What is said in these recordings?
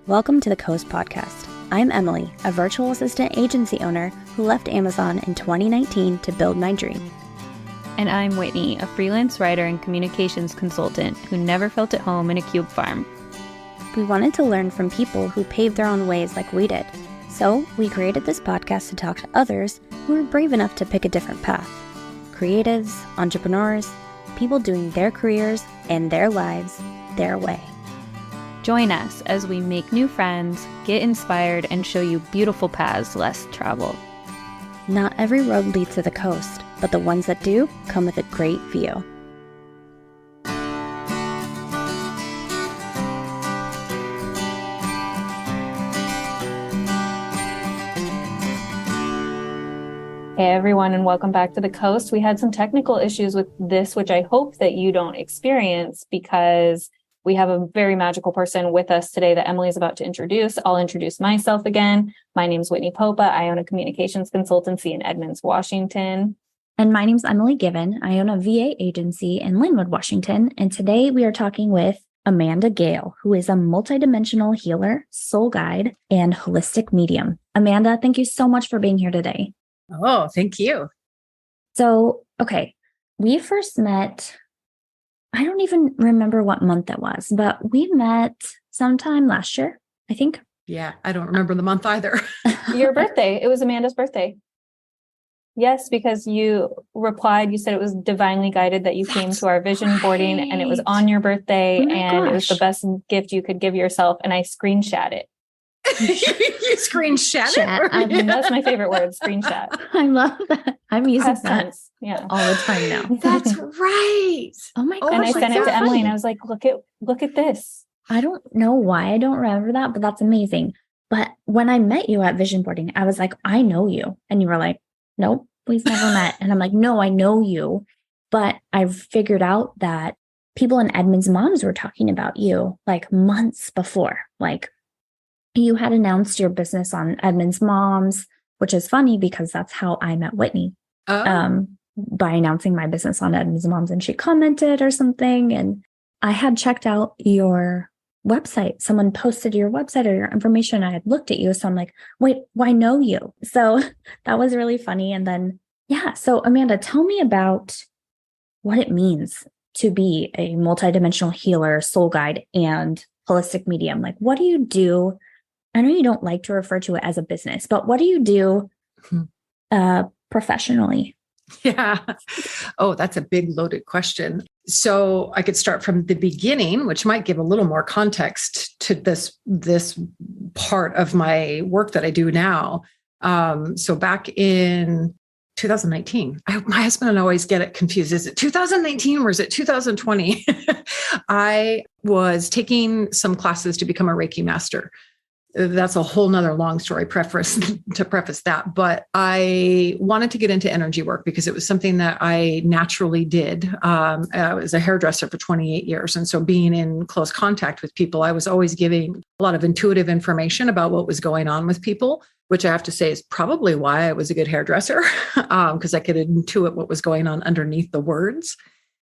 Welcome to the Coast Podcast. I'm Emily, a virtual assistant agency owner who left Amazon in 2019 to build my dream. And I'm Whitney, a freelance writer and communications consultant who never felt at home in a cube farm. We wanted to learn from people who paved their own ways like we did. So we created this podcast to talk to others who are brave enough to pick a different path. Creatives, entrepreneurs, people doing their careers and their lives their way. Join us as we make new friends, get inspired, and show you beautiful paths less traveled. Not every road leads to the coast, but the ones that do come with a great view. Hey everyone, and welcome back to the Coast. We had some technical issues with this, which I hope that you don't experience, because we have a very magical person with us today that Emily is about to introduce. I'll introduce myself again. My name is Whitney Popa. I own a communications consultancy in Edmonds, Washington. And my name's Emily Given. I own a VA agency in Linwood, Washington. And today we are talking with Amanda Gail, who is a multidimensional healer, soul guide, and holistic medium. Amanda, thank you so much for being here today. Oh, thank you. So, okay, we first met, I don't even remember what month it was, but we met sometime last year, I think. Yeah, I don't remember the month either. Your birthday. It was Amanda's birthday. Yes, because you replied, you said it was divinely guided that you came to our vision boarding and it was on your birthday and it was the best gift you could give yourself. And I screenshot it. You screenshot it? That's my favorite word, screenshot. I love that. I'm using that all the time now. That's right. Oh my gosh. And I sent it to Emily and I was like, look at this. I don't know why I don't remember that, but that's amazing. But when I met you at vision boarding, I was like, I know you. And you were like, nope, we've never met. And I'm like, no, I know you. But I've figured out that people in Edmonds Moms were talking about you like months before. Like, you had announced your business on Edmonds Moms, which is funny because that's how I met Whitney, by announcing my business on Edmonds Moms. And she commented or something. And I had checked out your website. Someone posted your website or your information. I had looked at you. So I'm like, wait, why know you? So that was really funny. And then, so Amanda, tell me about what it means to be a multidimensional healer, soul guide, and holistic medium. Like, what do you do? I know you don't like to refer to it as a business, but what do you do professionally? Yeah. Oh, that's a big loaded question. So I could start from the beginning, which might give a little more context to this part of my work that I do now. So back in 2019, my husband and I always get it confused. Is it 2019 or is it 2020? I was taking some classes to become a Reiki master. That's a whole nother long story to preface that. But I wanted to get into energy work because it was something that I naturally did. I was a hairdresser for 28 years. And so being in close contact with people, I was always giving a lot of intuitive information about what was going on with people, which I have to say is probably why I was a good hairdresser, because I could intuit what was going on underneath the words.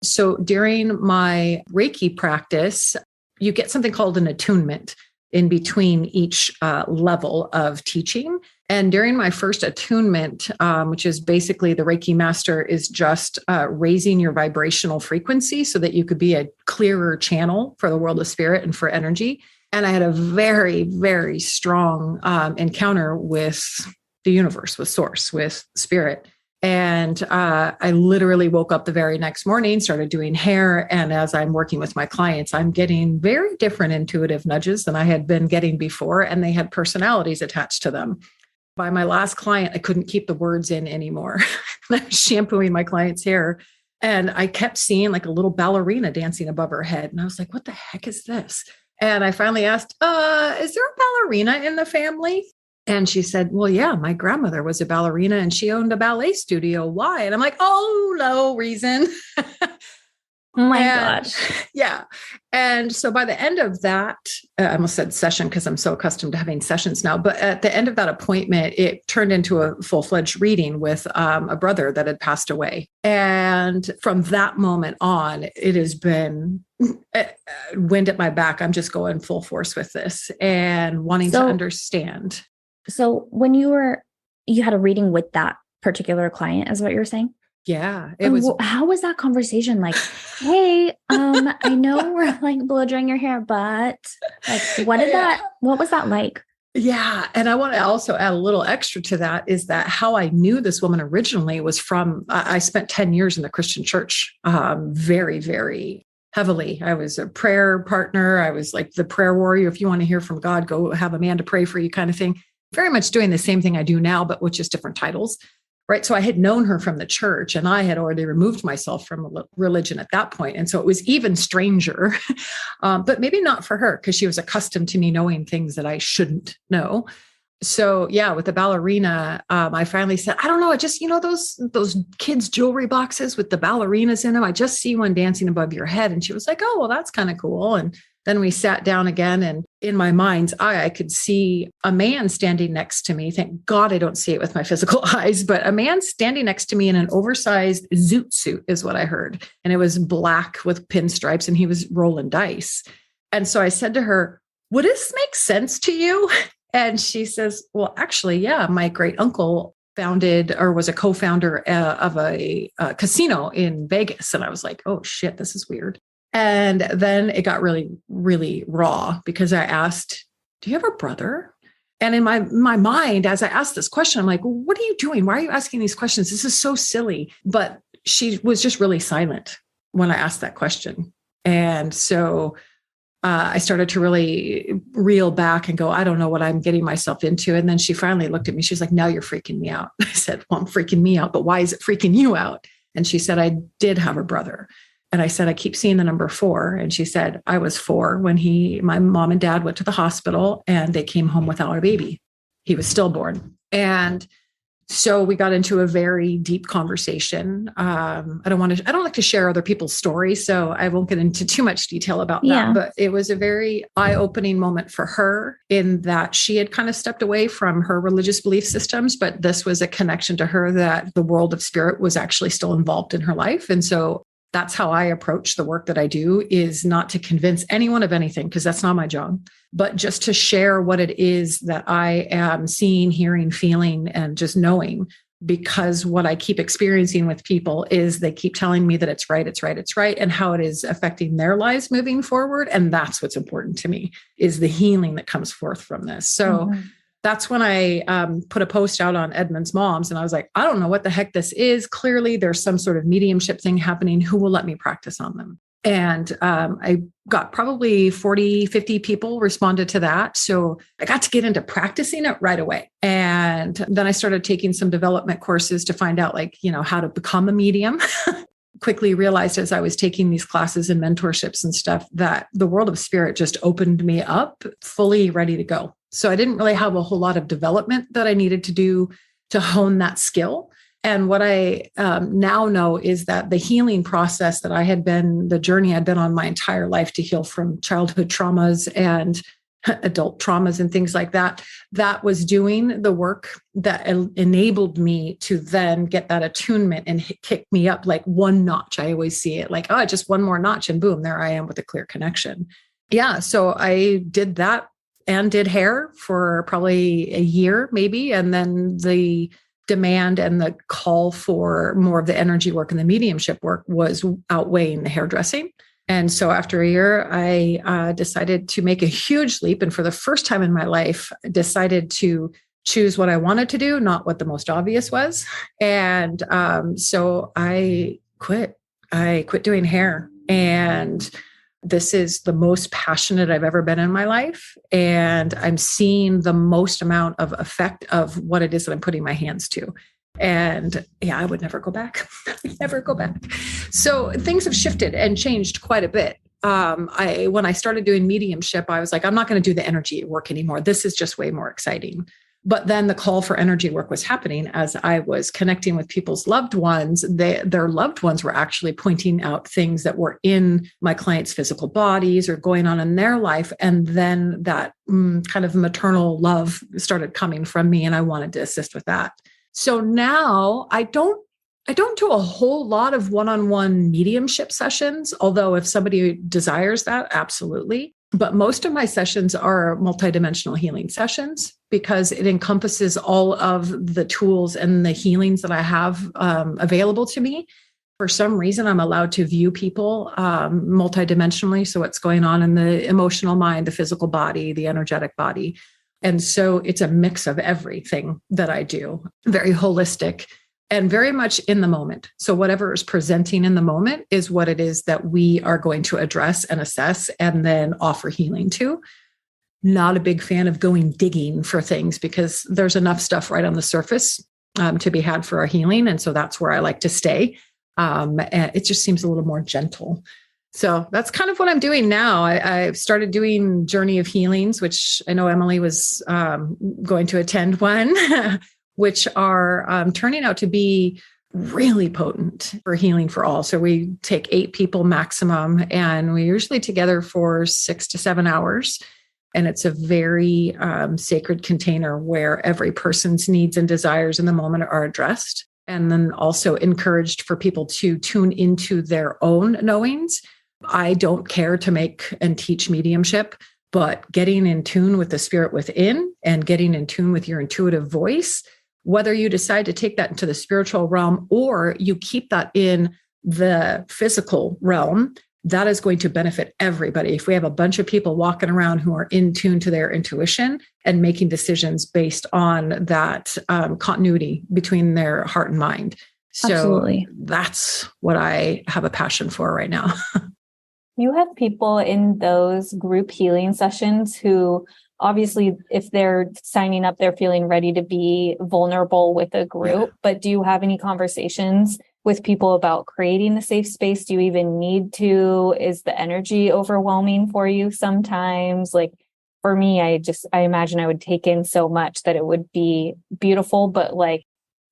So during my Reiki practice, you get something called an attunement in between each level of teaching. And during my first attunement, which is basically the Reiki master is just raising your vibrational frequency so that you could be a clearer channel for the world of spirit and for energy. And I had a very, very strong encounter with the universe, with source, with spirit. And I literally woke up the very next morning, started doing hair. And as I'm working with my clients, I'm getting very different intuitive nudges than I had been getting before. And they had personalities attached to them. By my last client, I couldn't keep the words in anymore. I was shampooing my client's hair. And I kept seeing like a little ballerina dancing above her head. And I was like, what the heck is this? And I finally asked, is there a ballerina in the family? And she said, well, yeah, my grandmother was a ballerina and she owned a ballet studio. Why? And I'm like, oh, no reason. Oh my And gosh. yeah. And so by the end of that, I almost said session because I'm so accustomed to having sessions now, but at the end of that appointment, it turned into a full-fledged reading with a brother that had passed away. And from that moment on, it has been wind at my back. I'm just going full force with this and wanting to understand. So when you had a reading with that particular client, is what you're saying? Yeah, it was. How was that conversation? Like, hey, I know we're like blow drying your hair, but like, what was that like? Yeah. And I want to also add a little extra to that is that how I knew this woman originally was from, I spent 10 years in the Christian church, very, very heavily. I was a prayer partner. I was like the prayer warrior. If you want to hear from God, go have a man to pray for you kind of thing. Very much doing the same thing I do now, but with just different titles. Right. So I had known her from the church and I had already removed myself from religion at that point. And so it was even stranger, but maybe not for her because she was accustomed to me knowing things that I shouldn't know. So yeah, with the ballerina, I finally said, I don't know. I just, those kids' jewelry boxes with the ballerinas in them. I just see one dancing above your head. And she was like, oh, well, that's kind of cool. And then we sat down again and in my mind's eye, I could see a man standing next to me. Thank God I don't see it with my physical eyes, but a man standing next to me in an oversized zoot suit is what I heard. And it was black with pinstripes and he was rolling dice. And so I said to her, would this make sense to you? And she says, well, actually, yeah, my great uncle founded or was a co-founder of a casino in Vegas. And I was like, oh shit, this is weird. And then it got really, really raw because I asked, do you have a brother? And in my mind, as I asked this question, I'm like, well, what are you doing? Why are you asking these questions? This is so silly. But she was just really silent when I asked that question. And so I started to really reel back and go, I don't know what I'm getting myself into. And then she finally looked at me. She's like, now you're freaking me out. I said, well, I'm freaking me out, but why is it freaking you out? And she said, I did have a brother. And I said, I keep seeing the number 4. And she said, I was 4 when my mom and dad went to the hospital and they came home without a baby. He was stillborn. And so we got into a very deep conversation. I don't like to share other people's stories, so I won't get into too much detail about that. But it was a very eye-opening moment for her in that she had kind of stepped away from her religious belief systems, but this was a connection to her that the world of spirit was actually still involved in her life. And so that's how I approach the work that I do, is not to convince anyone of anything, because that's not my job, but just to share what it is that I am seeing, hearing, feeling, and just knowing. Because what I keep experiencing with people is they keep telling me that it's right, and how it is affecting their lives moving forward. And that's what's important to me, is the healing that comes forth from this. So that's when I put a post out on Edmund's Moms. And I was like, I don't know what the heck this is. Clearly, there's some sort of mediumship thing happening. Who will let me practice on them? And I got probably 40, 50 people responded to that. So I got to get into practicing it right away. And then I started taking some development courses to find out, how to become a medium. Quickly realized as I was taking these classes and mentorships and stuff that the world of spirit just opened me up, fully ready to go. So I didn't really have a whole lot of development that I needed to do to hone that skill. And what I now know is that the healing process the journey I'd been on my entire life to heal from childhood traumas and adult traumas and things like that, that was doing the work that enabled me to then get that attunement and kick me up like one notch. I always see it like, just one more notch and boom, there I am with a clear connection. Yeah. So I did that and did hair for probably a year, maybe. And then the demand and the call for more of the energy work and the mediumship work was outweighing the hairdressing. And so after a year, I decided to make a huge leap. And for the first time in my life, decided to choose what I wanted to do, not what the most obvious was. And so I quit. I quit doing hair. And this is the most passionate I've ever been in my life. And I'm seeing the most amount of effect of what it is that I'm putting my hands to. And yeah, I would never go back. Never go back. So things have shifted and changed quite a bit. When I started doing mediumship, I was like, I'm not going to do the energy work anymore. This is just way more exciting. But then the call for energy work was happening as I was connecting with people's loved ones. Their loved ones were actually pointing out things that were in my clients' physical bodies or going on in their life. And then that kind of maternal love started coming from me, and I wanted to assist with that. So now I don't do a whole lot of one-on-one mediumship sessions, although if somebody desires that, absolutely. But most of my sessions are multidimensional healing sessions because it encompasses all of the tools and the healings that I have available to me. For some reason, I'm allowed to view people multidimensionally. So what's going on in the emotional mind, the physical body, the energetic body. And so it's a mix of everything that I do, very holistic and very much in the moment. So whatever is presenting in the moment is what it is that we are going to address and assess and then offer healing to. Not a big fan of going digging for things because there's enough stuff right on the surface to be had for our healing. And so that's where I like to stay. And it just seems a little more gentle. So that's kind of what I'm doing now. I've started doing Journey of Healings, which I know Emily was going to attend one, which are turning out to be really potent for healing for all. So we take 8 people maximum, and we're usually together for 6 to 7 hours. And it's a very sacred container where every person's needs and desires in the moment are addressed. And then also encouraged for people to tune into their own knowings. I don't care to make and teach mediumship, but getting in tune with the spirit within and getting in tune with your intuitive voice, whether you decide to take that into the spiritual realm or you keep that in the physical realm, that is going to benefit everybody. If we have a bunch of people walking around who are in tune to their intuition and making decisions based on that continuity between their heart and mind. So Absolutely. That's what I have a passion for right now. You have people in those group healing sessions who obviously, if they're signing up, they're feeling ready to be vulnerable with a group. Yeah. But do you have any conversations with people about creating the safe space? Do you even need to? Is the energy overwhelming for you sometimes? Like for me, I imagine I would take in so much that it would be beautiful, but like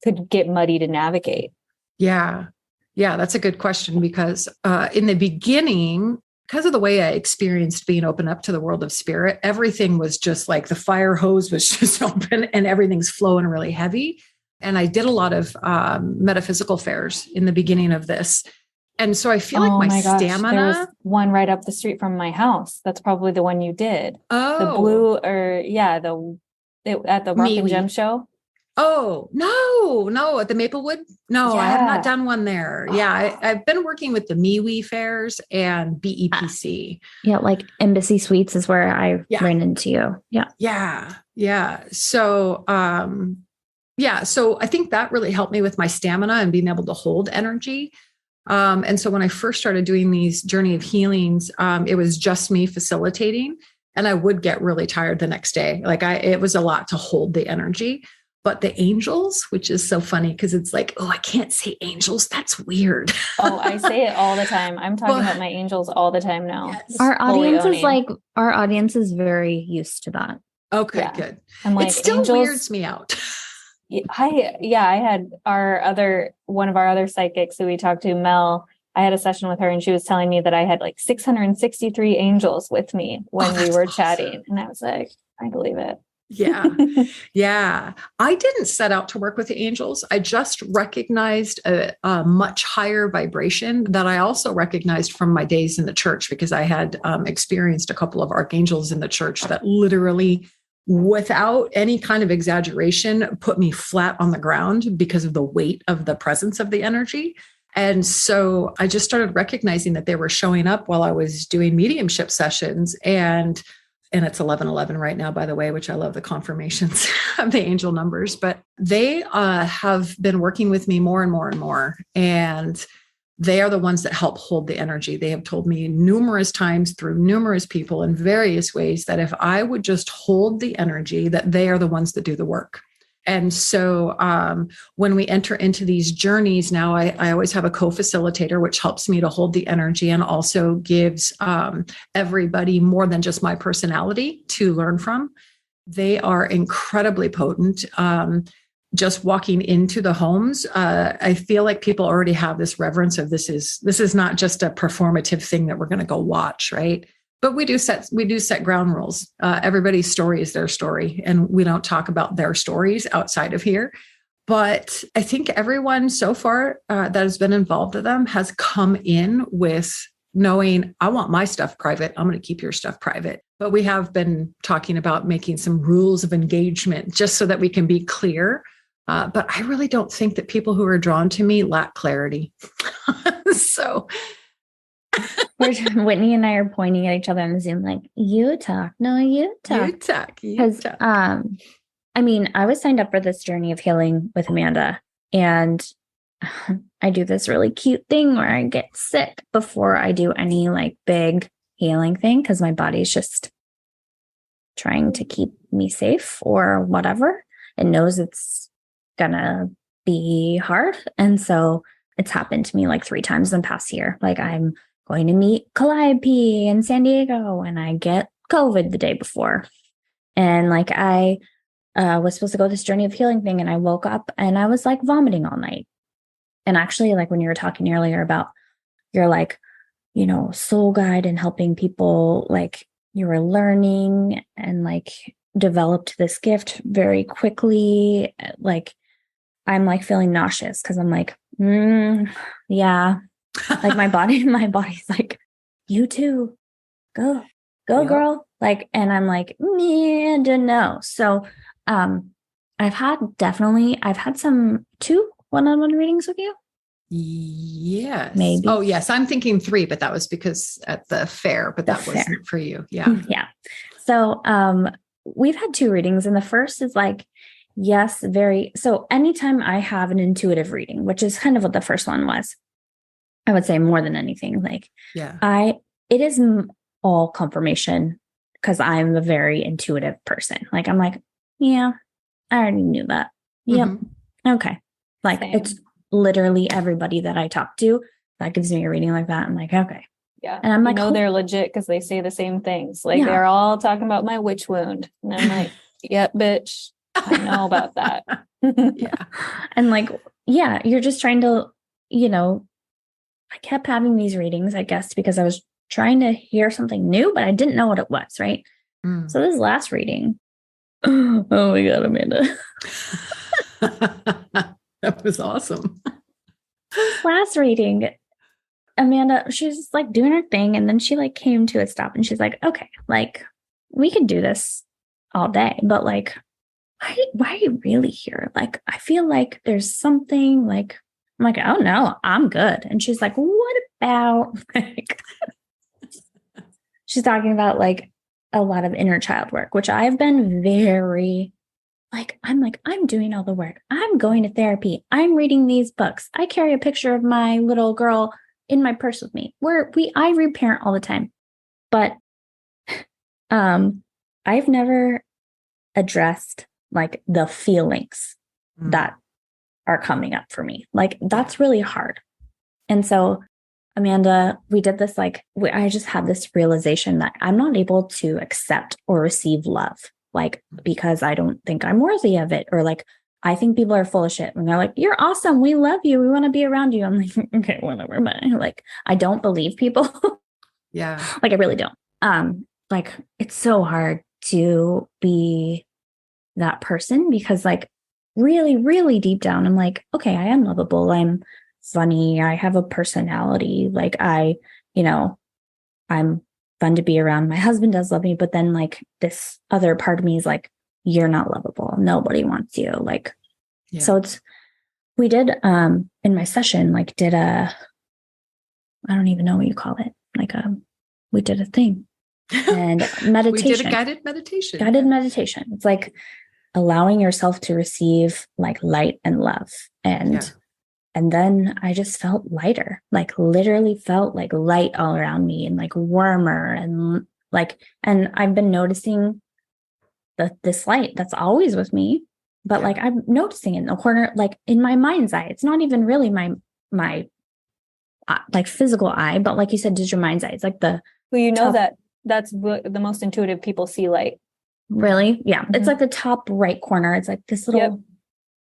could get muddy to navigate. Yeah. Yeah, that's a good question because in the beginning, because of the way I experienced being open up to the world of spirit, everything was just like the fire hose was just open and everything's flowing really heavy. And I did a lot of metaphysical fairs in the beginning of this. And so I feel like my stamina. There's one right up the street from my house. That's probably the one you did. Oh. The blue at the Rock and Gem show. Oh, no, at the Maplewood. No, yeah. I have not done one there. Yeah. I've been working with the MeWe fairs and BEPC. Yeah. Like Embassy Suites is where I ran into you. Yeah. Yeah. Yeah. So, so I think that really helped me with my stamina and being able to hold energy. And so when I first started doing these Journey of Healings, it was just me facilitating and I would get really tired the next day. It was a lot to hold the energy. But the angels, which is so funny because it's like, oh, I can't say angels. That's weird. Oh, I say it all the time. I'm talking about my angels all the time now. Yes. Our audience is very used to that. Okay, good. I'm like, it still angels, weirds me out. I had one of our other psychics who we talked to, Mel. I had a session with her and she was telling me that I had like 663 angels with me when we were chatting. And I was like, I believe it. Yeah. Yeah. I didn't set out to work with the angels. I just recognized a much higher vibration that I also recognized from my days in the church because I had experienced a couple of archangels in the church that literally, without any kind of exaggeration, put me flat on the ground because of the weight of the presence of the energy. And so I just started recognizing that they were showing up while I was doing mediumship sessions and it's 11:11 right now, by the way, which I love the confirmations of the angel numbers, but they have been working with me more and more and more. And they are the ones that help hold the energy. They have told me numerous times through numerous people in various ways that if I would just hold the energy, that they are the ones that do the work. And so when we enter into these journeys now, I always have a co-facilitator, which helps me to hold the energy and also gives everybody more than just my personality to learn from. They are incredibly potent. Just walking into the homes, I feel like people already have this reverence of this is not just a performative thing that we're going to go watch, right? But we do set ground rules. Everybody's story is their story, and we don't talk about their stories outside of here. But I think everyone so far that has been involved with them has come in with knowing, I want my stuff private. I'm going to keep your stuff private. But we have been talking about making some rules of engagement just so that we can be clear. But I really don't think that people who are drawn to me lack clarity. So Whitney and I are pointing at each other on the Zoom like, you talk. No, you talk. You talk. Because, I mean, I was signed up for this journey of healing with Amanda, and I do this really cute thing where I get sick before I do any like big healing thing because my body's just trying to keep me safe or whatever. It knows it's gonna be hard. And so it's happened to me like 3 times in the past year. Like I'm going to meet Calliope in San Diego and I get COVID the day before. And like I was supposed to go this journey of healing thing, and I woke up and I was like vomiting all night. And actually, like when you were talking earlier about your like, you know, soul guide and helping people, like you were learning and like developed this gift very quickly. Like I'm like feeling nauseous because I'm like, yeah, like my body's like, you too, go, Yep. girl. Like, and I'm like, man, don't know. So, I've had some 2 one-on-one readings with you. Yes. Maybe. Oh, yes. I'm thinking 3, but that was because at the fair, but that wasn't for you. Yeah. Yeah. So, we've had 2 readings, and the first is like, yes, so anytime I have an intuitive reading, which is kind of what the first one was, I would say more than anything, like, it is all confirmation because I'm a very intuitive person. Like, I'm like, yeah, I already knew that. Yep. Mm-hmm. Okay. Like Same. It's literally everybody that I talk to that gives me a reading like that. I'm like, okay. Yeah. And I'm like, they're legit because they say the same things. Like they're all talking about my witch wound. And I'm like, yep, bitch, I know about that. Yeah. And like, yeah, you're just trying to, you know, I kept having these readings, I guess, because I was trying to hear something new, but I didn't know what it was. Right. So this last reading, oh my God, Amanda. That was awesome. This last reading, Amanda, she was just like doing her thing. And then she like came to a stop and she's like, okay, like we could do this all day, but like, why are you really here? Like, I feel like there's something like, I'm like, oh no, I'm good. And she's like, what about like, she's talking about like a lot of inner child work, which I've been very like, I'm doing all the work. I'm going to therapy. I'm reading these books. I carry a picture of my little girl in my purse with me. I reparent all the time. But I've never addressed like the feelings that are coming up for me. Like that's really hard. And so, Amanda, we did this, like, I just had this realization that I'm not able to accept or receive love. Like, because I don't think I'm worthy of it. Or like, I think people are full of shit. And they're like, you're awesome. We love you. We want to be around you. I'm like, okay, whatever. But like, I don't believe people. Yeah. Like, I really don't. Like, it's so hard to be that person because like, really, really deep down, I'm like, okay, I am lovable. I'm funny. I have a personality. Like I'm fun to be around. My husband does love me, but then like this other part of me is like, you're not lovable. Nobody wants you. Like, So we did, in my session, like I don't even know what you call it. Like, we did a thing and meditation. We did a guided meditation. Guided meditation. It's like allowing yourself to receive like light and love. And then I just felt lighter, like literally felt like light all around me and like warmer and like, and I've been noticing this light that's always with me, but like I'm noticing it in the corner, like in my mind's eye. It's not even really my like physical eye, but like you said, just your mind's eye. It's like that's the most intuitive people see light. Really? Yeah. It's like the top right corner. It's like this little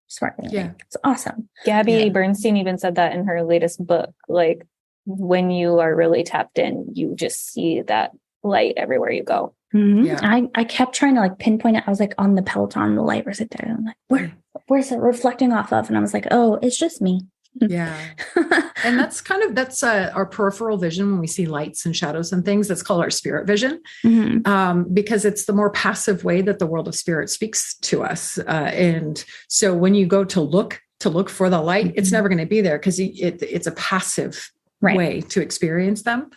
sparkly thing. Yeah. It's awesome. Gabby Bernstein even said that in her latest book. Like, when you are really tapped in, you just see that light everywhere you go. Mm-hmm. Yeah. I kept trying to like pinpoint it. I was like on the Peloton, the light was right there. I'm like, where's it reflecting off of? And I was like, oh, it's just me. Yeah. And that's our peripheral vision. When we see lights and shadows and things, that's called our spirit vision. Because it's the more passive way that the world of spirit speaks to us. And so when you go to look for the light, it's never going to be there, because it's a passive way to experience them.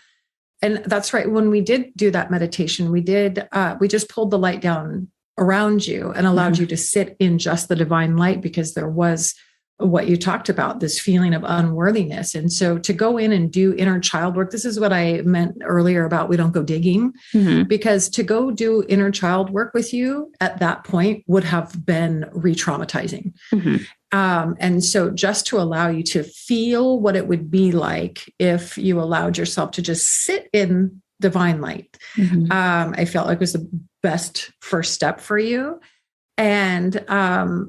And that's right. When we did do that meditation, we just pulled the light down around you and allowed you to sit in just the divine light, because there was what you talked about, this feeling of unworthiness. And so to go in and do inner child work, this is what I meant earlier about we don't go digging, because to go do inner child work with you at that point would have been re-traumatizing. And so just to allow you to feel what it would be like if you allowed yourself to just sit in divine light, I felt like was the best first step for you. And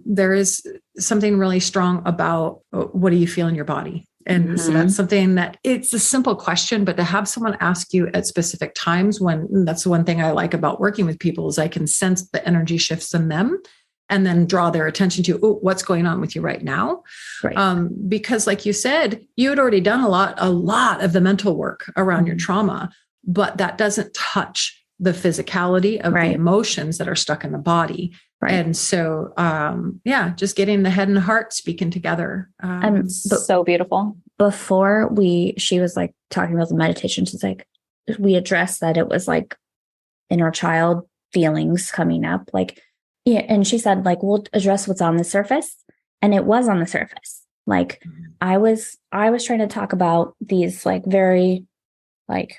there is something really strong about what do you feel in your body? And so that's something that it's a simple question, but to have someone ask you at specific times, that's the one thing I like about working with people, is I can sense the energy shifts in them and then draw their attention to, what's going on with you right now? Right. Because like you said, you had already done a lot of the mental work around your trauma, but that doesn't touch the physicality of the emotions that are stuck in the body. Right. And so, just getting the head and heart speaking together. So beautiful. Before she was like talking about the meditation, she's like, we addressed that it was like inner child feelings coming up. Like, yeah. And she said, like, we'll address what's on the surface. And it was on the surface. Like I was trying to talk about these like very like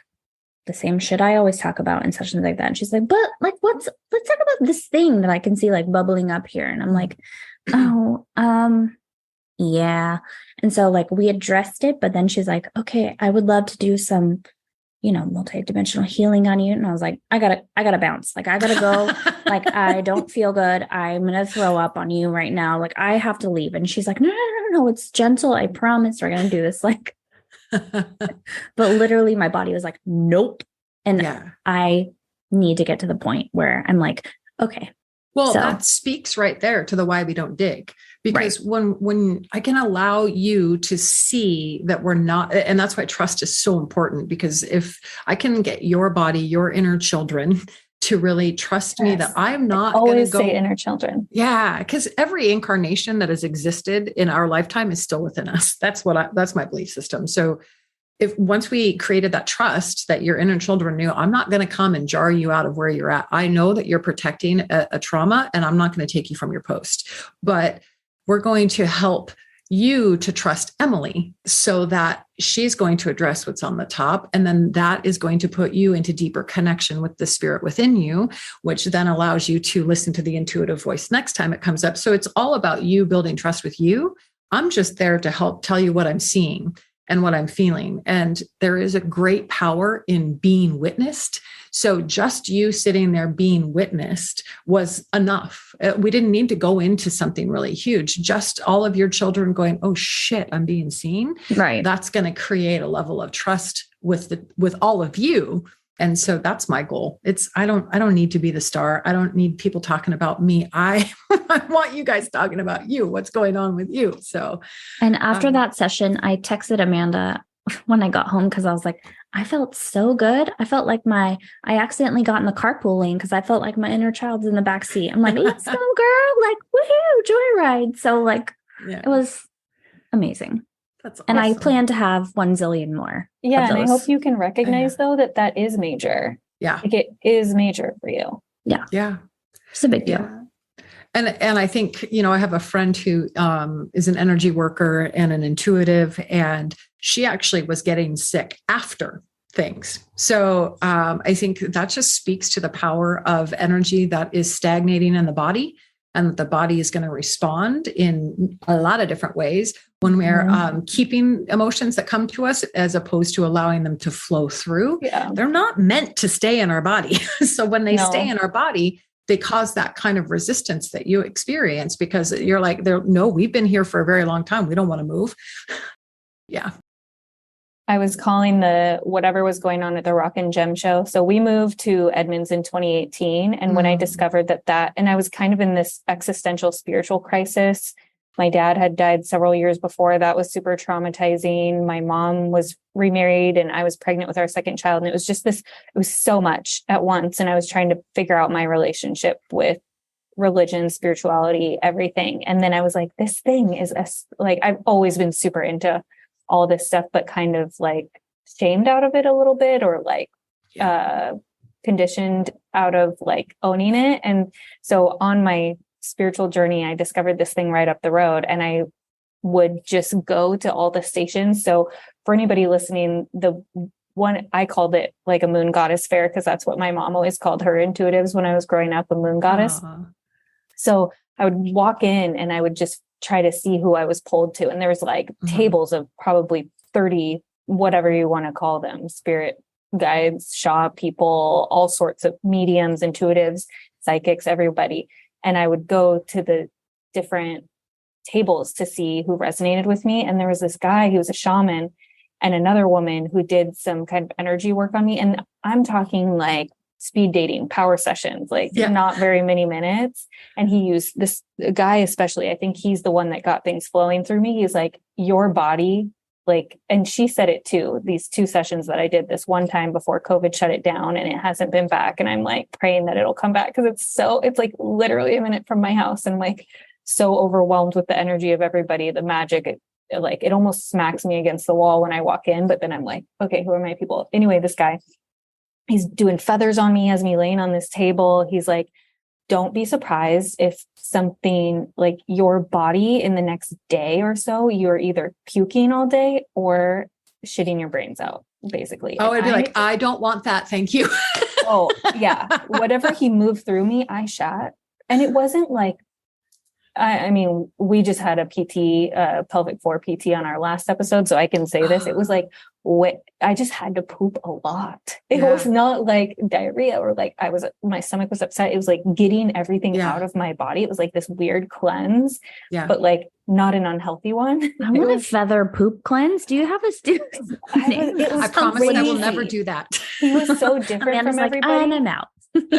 the same shit I always talk about in sessions like that. And she's like, but like, let's talk about this thing that I can see like bubbling up here. And I'm like, yeah. And so like we addressed it, but then she's like, okay, I would love to do some, multidimensional healing on you. And I was like, I gotta bounce. Like, I gotta go. Like, I don't feel good. I'm going to throw up on you right now. Like, I have to leave. And she's like, no, it's gentle. I promise we're going to do this. Like, but literally my body was like, nope. And I need to get to the point where I'm like, okay. Well, that speaks right there to the why we don't dig, because when I can allow you to see that we're not, and that's why trust is so important, because if I can get your body, your inner children to really trust me that I'm not going to go. Always say inner children. Yeah. Because every incarnation that has existed in our lifetime is still within us. That's my belief system. So if once we created that trust that your inner children knew, I'm not going to come and jar you out of where you're at. I know that you're protecting a trauma, and I'm not going to take you from your post, but we're going to help you to trust Emily so that she's going to address what's on the top. And then that is going to put you into deeper connection with the spirit within you, which then allows you to listen to the intuitive voice next time it comes up. So it's all about you building trust with you. I'm just there to help tell you what I'm seeing and what I'm feeling. And there is a great power in being witnessed. So just you sitting there being witnessed was enough. We didn't need to go into something really huge. Just all of your children going, oh shit, I'm being seen. Right. That's going to create a level of trust with all of you. And so that's my goal. I don't need to be the star. I don't need people talking about me. I want you guys talking about you, what's going on with you. So, and after that session, I texted Amanda when I got home, because I was like, I felt so good. I felt like I accidentally got in the carpool lane because I felt like my inner child's in the back seat. I'm like, let's go, girl. Like, woohoo, joyride. So like, it was amazing. That's awesome. And I plan to have 1 zillion more. Yeah. And I hope you can recognize though, that is major. Yeah. Like it is major for you. Yeah. Yeah. It's a big deal. Yeah. And I think, I have a friend who is an energy worker and an intuitive, and she actually was getting sick after things. So I think that just speaks to the power of energy that is stagnating in the body, and the body is going to respond in a lot of different ways when we're keeping emotions that come to us as opposed to allowing them to flow through. Yeah. They're not meant to stay in our body. So when they stay in our body, they cause that kind of resistance that you experience, because you're like, no, we've been here for a very long time. We don't want to move. Yeah. I was calling whatever was going on at the Rock and Gem show. So we moved to Edmonds in 2018. And when I discovered and I was kind of in this existential spiritual crisis. My dad had died several years before. That was super traumatizing. My mom was remarried and I was pregnant with our second child. And it was just it was so much at once. And I was trying to figure out my relationship with religion, spirituality, everything. And then I was like, this thing is like, I've always been super into all this stuff, but kind of like shamed out of it a little bit, or like conditioned out of like owning it. And so on my spiritual journey, I discovered this thing right up the road, and I would just go to all the stations. So for anybody listening, the one, I called it like a moon goddess fair, because that's what my mom always called her intuitives when I was growing up, a moon goddess. So I would walk in and I would just try to see who I was pulled to. And there was like tables of probably 30, whatever you want to call them, spirit guides, Shaw people, all sorts of mediums, intuitives, psychics, everybody. And I would go to the different tables to see who resonated with me. And there was this guy who was a shaman, and another woman who did some kind of energy work on me. And I'm talking like speed dating, power sessions, like not very many minutes. And he used this guy, especially, I think he's the one that got things flowing through me. He's like, your body, like, and she said it too, these 2 sessions that I did this one time before COVID shut it down, and it hasn't been back. And I'm like praying that it'll come back, because it's like literally a minute from my house, and like so overwhelmed with the energy of everybody, the magic. It almost smacks me against the wall when I walk in, but then I'm like, okay, who are my people? Anyway, this guy, he's doing feathers on me, has me laying on this table. He's like, don't be surprised if something like your body in the next day or so, you're either puking all day or shitting your brains out, basically. Oh, it'd be like, I don't want that. Thank you. Oh, yeah. Whatever he moved through me, I shat. And it wasn't like, I mean, we just had a PT, pelvic floor PT on our last episode, so I can say this. It was like, I just had to poop a lot. It was not like diarrhea or like my stomach was upset. It was like getting everything out of my body. It was like this weird cleanse, but like not an unhealthy one. I want a feather poop cleanse. Do you have a I promise I will never do that. He was so different from everybody. And I'm out.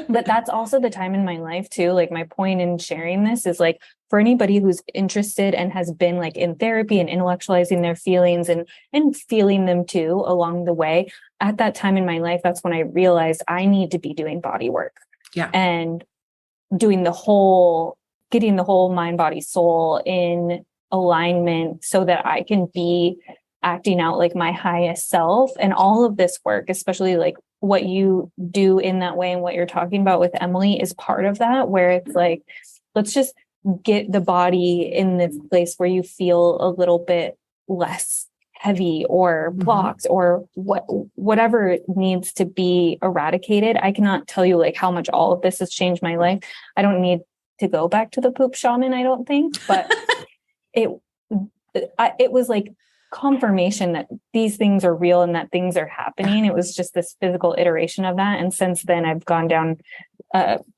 But that's also the time in my life too. Like my point in sharing this is like, for anybody who's interested and has been like in therapy and intellectualizing their feelings and feeling them too along the way, at that time in my life, that's when I realized I need to be doing body work and doing getting the whole mind, body, soul in alignment so that I can be acting out like my highest self. And all of this work, especially like what you do in that way and what you're talking about with Emily, is part of that, where it's like, let's just get the body in this place where you feel a little bit less heavy or blocked or whatever needs to be eradicated. I cannot tell you like how much all of this has changed my life. I don't need to go back to the poop shaman, I don't think, but it was like confirmation that these things are real and that things are happening. It was just this physical iteration of that. And since then I've gone down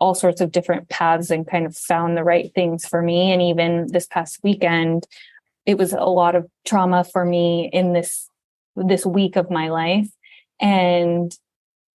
all sorts of different paths and kind of found the right things for me. And even this past weekend, it was a lot of trauma for me in this week of my life. And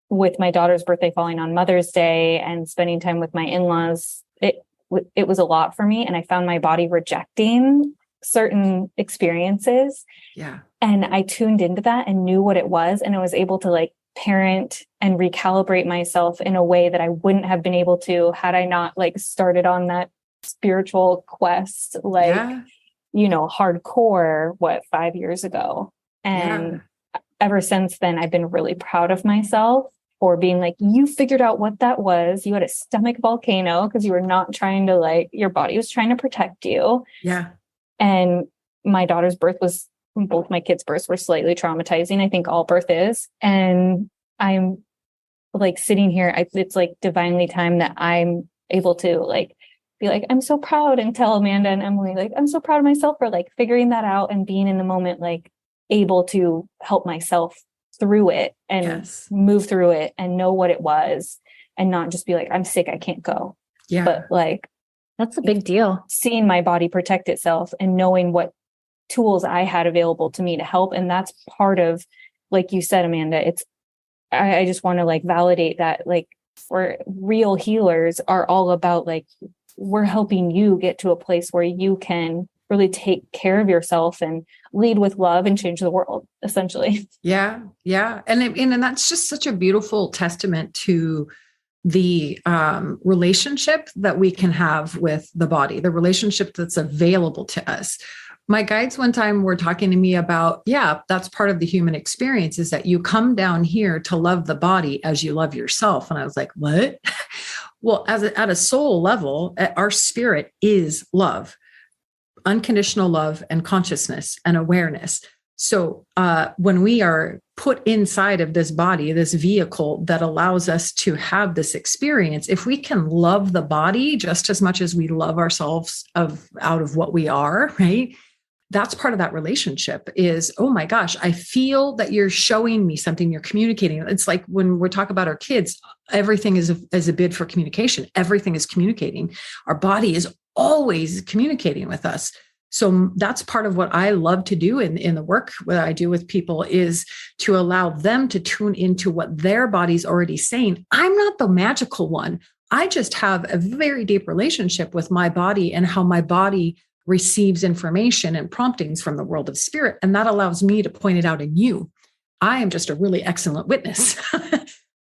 with my daughter's birthday falling on Mother's Day and spending time with my in-laws, it was a lot for me. And I found my body rejecting certain experiences. Yeah. And I tuned into that and knew what it was. And I was able to like parent and recalibrate myself in a way that I wouldn't have been able to had I not like started on that spiritual quest, like, hardcore, 5 years ago. And ever since then, I've been really proud of myself for being like, you figured out what that was. You had a stomach volcano because you were not trying to like, your body was trying to protect you. Yeah. And my daughter's birth both my kids' births were slightly traumatizing. I think all birth is. And I'm like sitting here, it's like divinely timed that I'm able to like, be like, I'm so proud, and tell Amanda and Emily, like, I'm so proud of myself for like figuring that out and being in the moment, like able to help myself through it and move through it and know what it was and not just be like, I'm sick, I can't go. Yeah. But like, that's a big deal. Seeing my body protect itself and knowing what tools I had available to me to help. And that's part of, like you said, Amanda, I just want to like validate that, like, for real healers are all about like, we're helping you get to a place where you can really take care of yourself and lead with love and change the world, essentially. Yeah. Yeah. And that's just such a beautiful testament to the relationship that we can have with the body, the relationship that's available to us. My guides one time were talking to me about, yeah, that's part of the human experience, is that you come down here to love the body as you love yourself. And I was like, what? Well, at a soul level, our spirit is love, unconditional love and consciousness and awareness. So when we are put inside of this body, this vehicle that allows us to have this experience, if we can love the body just as much as we love ourselves out of what we are, right? That's part of that relationship is, oh my gosh, I feel that you're showing me something, you're communicating. It's like when we're talking about our kids, everything is a bid for communication. Everything is communicating. Our body is always communicating with us. So that's part of what I love to do in the work that I do with people, is to allow them to tune into what their body's already saying. I'm not the magical one. I just have a very deep relationship with my body and how my body receives information and promptings from the world of spirit. And that allows me to point it out in you. I am just a really excellent witness.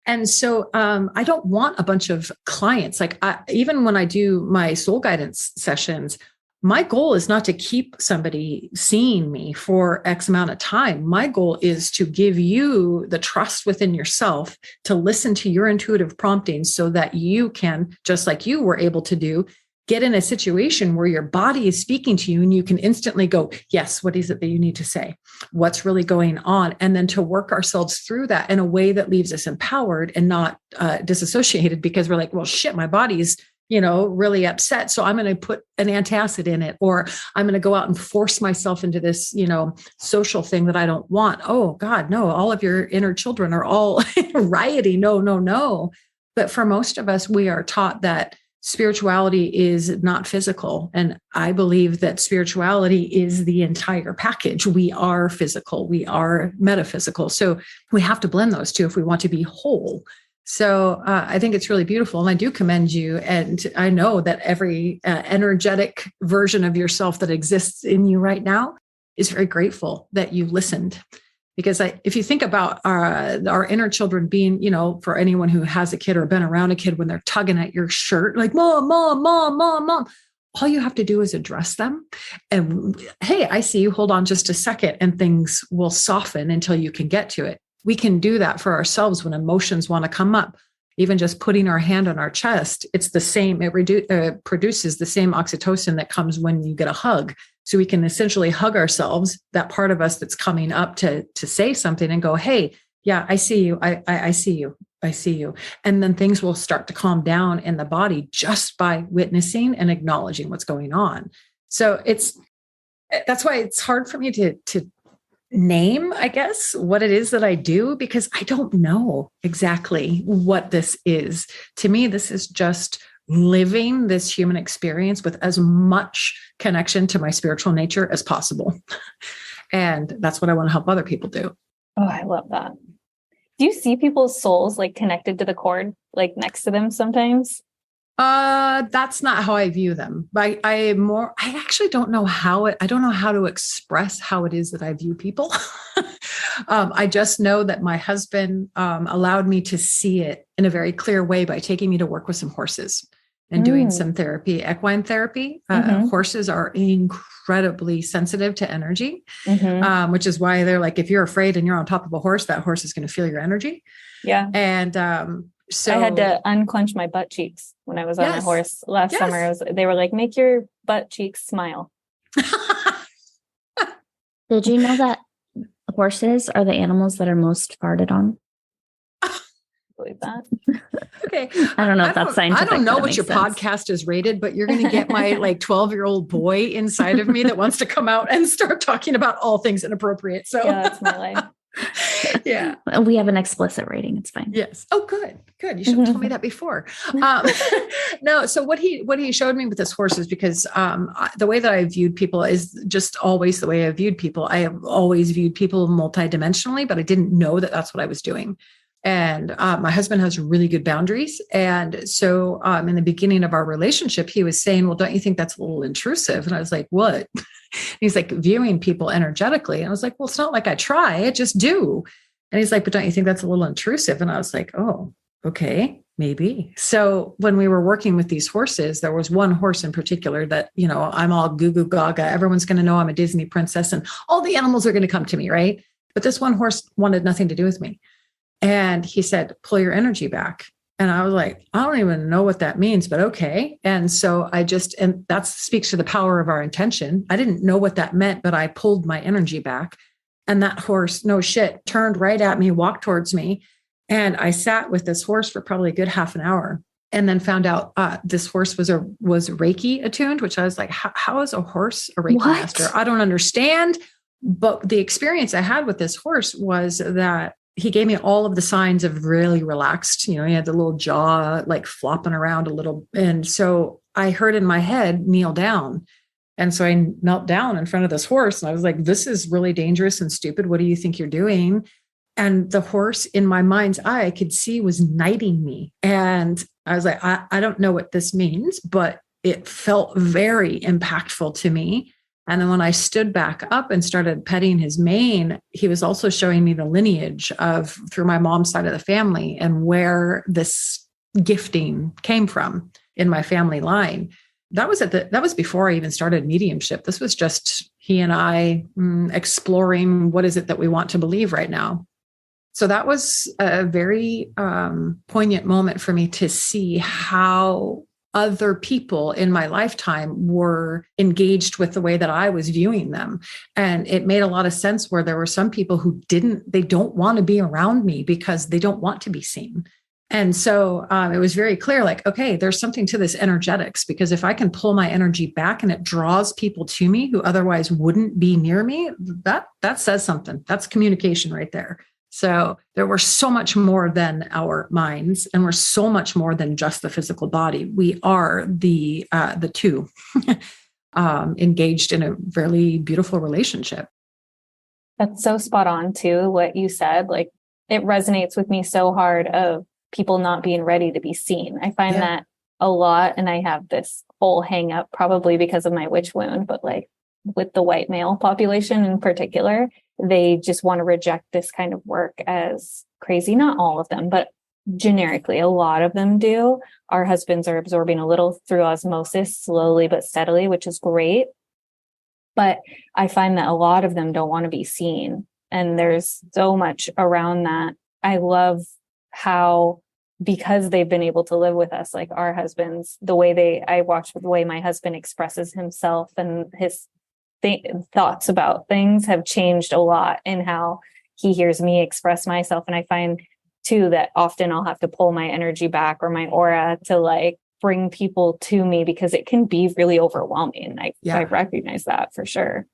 And so I don't want a bunch of clients. Like even when I do my soul guidance sessions, my goal is not to keep somebody seeing me for X amount of time. My goal is to give you the trust within yourself to listen to your intuitive promptings so that you can, just like you were able to do, get in a situation where your body is speaking to you and you can instantly go, yes, what is it that you need to say? What's really going on? And then to work ourselves through that in a way that leaves us empowered and not disassociated, because we're like, well, shit, my body's, really upset. So I'm going to put an antacid in it, or I'm going to go out and force myself into this, social thing that I don't want. Oh God, no, all of your inner children are all rioting. No, no, no. But for most of us, we are taught that spirituality is not physical. And I believe that spirituality is the entire package. We are physical, we are metaphysical. So we have to blend those two if we want to be whole. So I think it's really beautiful. And I do commend you. And I know that every energetic version of yourself that exists in you right now is very grateful that you listened. Because if you think about our inner children being, for anyone who has a kid or been around a kid, when they're tugging at your shirt, like, mom, mom, mom, mom, mom, all you have to do is address them. And hey, I see you, hold on just a second, and things will soften until you can get to it. We can do that for ourselves when emotions want to come up. Even just putting our hand on our chest, it's the same. It produces the same oxytocin that comes when you get a hug. So we can essentially hug ourselves, that part of us that's coming up to say something, and go, hey, yeah, I see you. I see you. I see you. And then things will start to calm down in the body just by witnessing and acknowledging what's going on. So that's why it's hard for me to name, I guess, what it is that I do, because I don't know exactly what this is. To me, this is just living this human experience with as much connection to my spiritual nature as possible. And that's what I want to help other people do. Oh, I love that. Do you see people's souls like connected to the cord, like next to them sometimes? That's not how I view them. I actually don't know I don't know how to express how it is that I view people. I just know that my husband allowed me to see it in a very clear way by taking me to work with some horses and doing some therapy, equine therapy. Horses are incredibly sensitive to energy, which is why they're like, if you're afraid and you're on top of a horse, that horse is going to feel your energy. Yeah. And so I had to unclench my butt cheeks when I was on a horse last summer. They were like, make your butt cheeks smile. Did you know that horses are the animals that are most farted on? Believe that. Okay. I don't know if that's scientific. I don't know what your podcast is rated, but you're going to get my 12-year-old boy inside of me that wants to come out and start talking about all things inappropriate. So yeah, that's my life. Yeah. We have an explicit rating. It's fine. Yes. Oh, good. Good. You should have told me that before. No. So what he showed me with this horse is because the way that I viewed people is just always the way I viewed people. I have always viewed people multidimensionally, but I didn't know that that's what I was doing. And my husband has really good boundaries. And so in the beginning of our relationship, he was saying, well, don't you think that's a little intrusive? And I was like, what? He's like, viewing people energetically. And I was like, well, it's not like I try, I just do. And he's like, but don't you think that's a little intrusive? And I was like, oh, okay, maybe. So when we were working with these horses, there was one horse in particular that, I'm all goo goo gaga. Everyone's going to know I'm a Disney princess and all the animals are going to come to me, right? But this one horse wanted nothing to do with me. And he said, pull your energy back. And I was like, I don't even know what that means, but okay. And so and that speaks to the power of our intention. I didn't know what that meant, but I pulled my energy back. And that horse, no shit, turned right at me, walked towards me. And I sat with this horse for probably a good half an hour and then found out this horse was Reiki attuned, which I was like, how is a horse a Reiki master? I don't understand. But the experience I had with this horse was that he gave me all of the signs of really relaxed. He had the little jaw like flopping around a little. And so I heard in my head, kneel down. And so I knelt down in front of this horse and I was like, this is really dangerous and stupid. What do you think you're doing? And the horse in my mind's eye, I could see was knighting me. And I was like, I don't know what this means, but it felt very impactful to me. And then when I stood back up and started petting his mane, he was also showing me the lineage through my mom's side of the family and where this gifting came from in my family line. That was before I even started mediumship. This was just he and I exploring what is it that we want to believe right now. So that was a very poignant moment for me to see how other people in my lifetime were engaged with the way that I was viewing them. And it made a lot of sense where there were some people who they don't want to be around me because they don't want to be seen. And so it was very clear, like, okay, there's something to this energetics, because if I can pull my energy back and it draws people to me who otherwise wouldn't be near me, that says something. That's communication right there. So there were so much more than our minds, and we're so much more than just the physical body. We are the two engaged in a really beautiful relationship. That's so spot on too, what you said. Like, it resonates with me so hard of people not being ready to be seen. I find that a lot, and I have this whole hang up probably because of my witch wound, but like with the white male population in particular, they just want to reject this kind of work as crazy. Not all of them, but generically, a lot of them do. Our husbands are absorbing a little through osmosis, slowly but steadily, which is great. But I find that a lot of them don't want to be seen. And there's so much around that. I love how, because they've been able to live with us, like our husbands, I watch the way my husband expresses himself and his thoughts about things have changed a lot in how he hears me express myself. And I find too that often I'll have to pull my energy back or my aura to like bring people to me, because it can be really overwhelming. I recognize that for sure.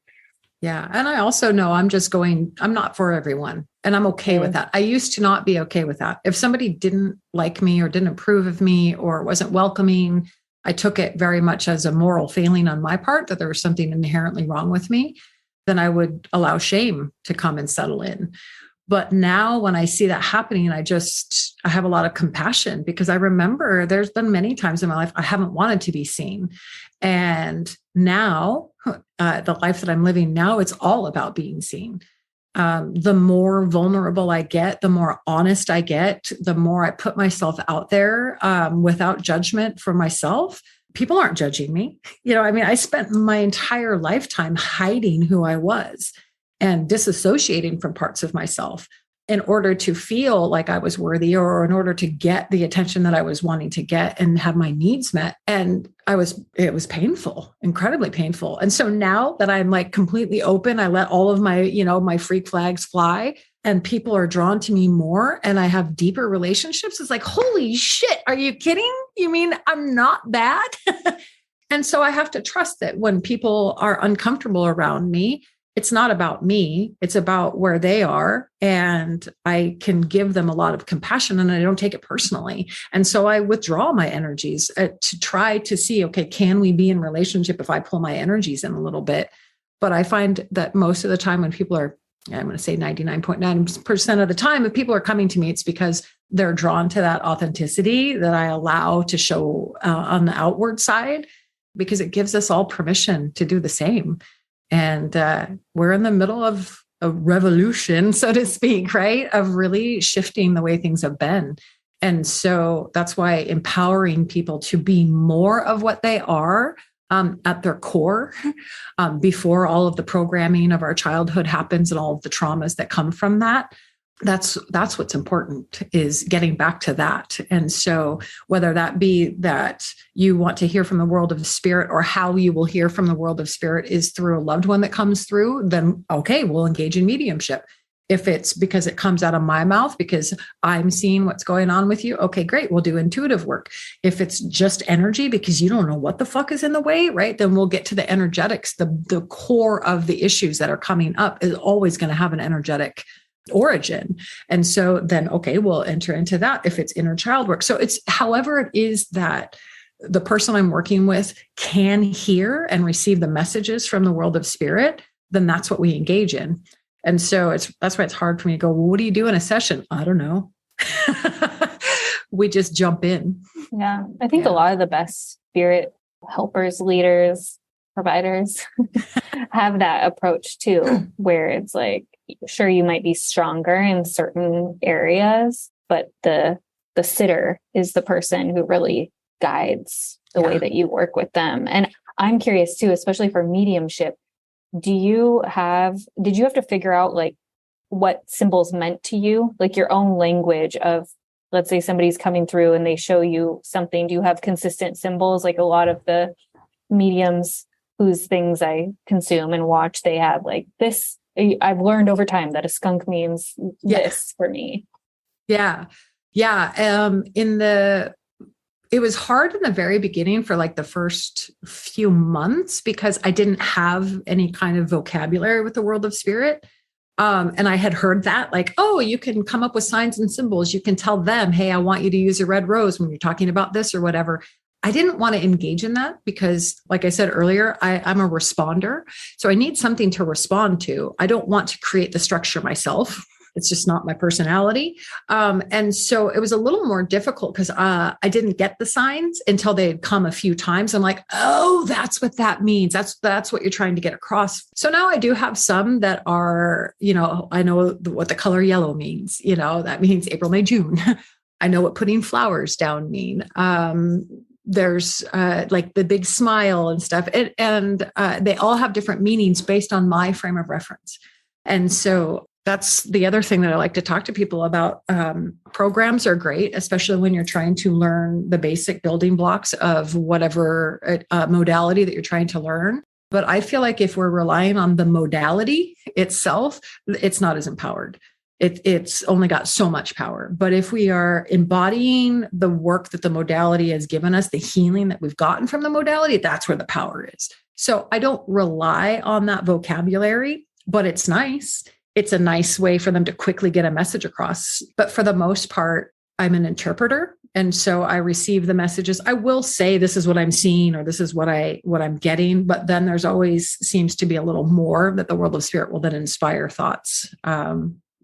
Yeah. And I also know I'm not for everyone, and I'm okay with that. I used to not be okay with that. If somebody didn't like me or didn't approve of me or wasn't welcoming, I took it very much as a moral failing on my part, that there was something inherently wrong with me. Then I would allow shame to come and settle in. But now when I see that happening, I have a lot of compassion, because I remember there's been many times in my life I haven't wanted to be seen. And now the life that I'm living now, it's all about being seen. The more vulnerable I get, the more honest I get, the more I put myself out there without judgment for myself. People aren't judging me. I spent my entire lifetime hiding who I was and disassociating from parts of myself in order to feel like I was worthy, or in order to get the attention that I was wanting to get and have my needs met. And it was painful, incredibly painful. And so now that I'm like completely open, I let all of my, my freak flags fly, and people are drawn to me more, and I have deeper relationships. It's like, holy shit, are you kidding? You mean I'm not bad? And so I have to trust that when people are uncomfortable around me, it's not about me. It's about where they are. And I can give them a lot of compassion and I don't take it personally. And so I withdraw my energies to try to see, okay, can we be in relationship if I pull my energies in a little bit? But I find that most of the time when people are, I'm going to say 99.9% of the time, if people are coming to me, it's because they're drawn to that authenticity that I allow to show on the outward side, because it gives us all permission to do the same. And we're in the middle of a revolution, so to speak, right? Of really shifting the way things have been. And so that's why empowering people to be more of what they are at their core, before all of the programming of our childhood happens and all of the traumas that come from that. That's what's important, is getting back to that. And so whether that be that you want to hear from the world of spirit, or how you will hear from the world of spirit is through a loved one that comes through, then okay, we'll engage in mediumship. If it's because it comes out of my mouth because I'm seeing what's going on with you, okay, great, we'll do intuitive work. If it's just energy because you don't know what the fuck is in the way, right, then we'll get to the energetics. The core of the issues that are coming up is always going to have an energetic origin. And so then, okay, we'll enter into that if it's inner child work. So it's however it is that the person I'm working with can hear and receive the messages from the world of spirit, then that's what we engage in. And so that's why it's hard for me to go, well, what do you do in a session? I don't know. We just jump in. Yeah. I think a lot of the best spirit helpers, leaders, providers have that approach too, where it's like, sure, you might be stronger in certain areas, but the sitter is the person who really guides the way that you work with them. And I'm curious too, especially for mediumship, did you have to figure out like what symbols meant to you, like your own language of, let's say somebody's coming through and they show you something. Do you have consistent symbols? Like a lot of the mediums whose things I consume and watch, they have like this. I've learned over time that a skunk means this for me. Yeah. It was hard in the very beginning for like the first few months because I didn't have any kind of vocabulary with the world of spirit. And I had heard that like, oh, you can come up with signs and symbols. You can tell them, hey, I want you to use a red rose when you're talking about this or whatever. I didn't want to engage in that because, like I said earlier, I'm a responder. So I need something to respond to. I don't want to create the structure myself. It's just not my personality. And so it was a little more difficult because I didn't get the signs until they had come a few times. I'm like, oh, that's what that means. That's what you're trying to get across. So now I do have some that are, I know what the color yellow means. That means April, May, June. I know what putting flowers down mean. There's like the big smile and stuff. And they all have different meanings based on my frame of reference. And so that's the other thing that I like to talk to people about. Programs are great, especially when you're trying to learn the basic building blocks of whatever modality that you're trying to learn. But I feel like if we're relying on the modality itself, it's not as empowered. It's only got so much power. But if we are embodying the work that the modality has given us, the healing that we've gotten from the modality, that's where the power is. So I don't rely on that vocabulary, but it's nice. It's a nice way for them to quickly get a message across. But for the most part, I'm an interpreter. And so I receive the messages. I will say, this is what I'm seeing, or this is what I'm getting. But then there's always seems to be a little more that the world of spirit will then inspire thoughts.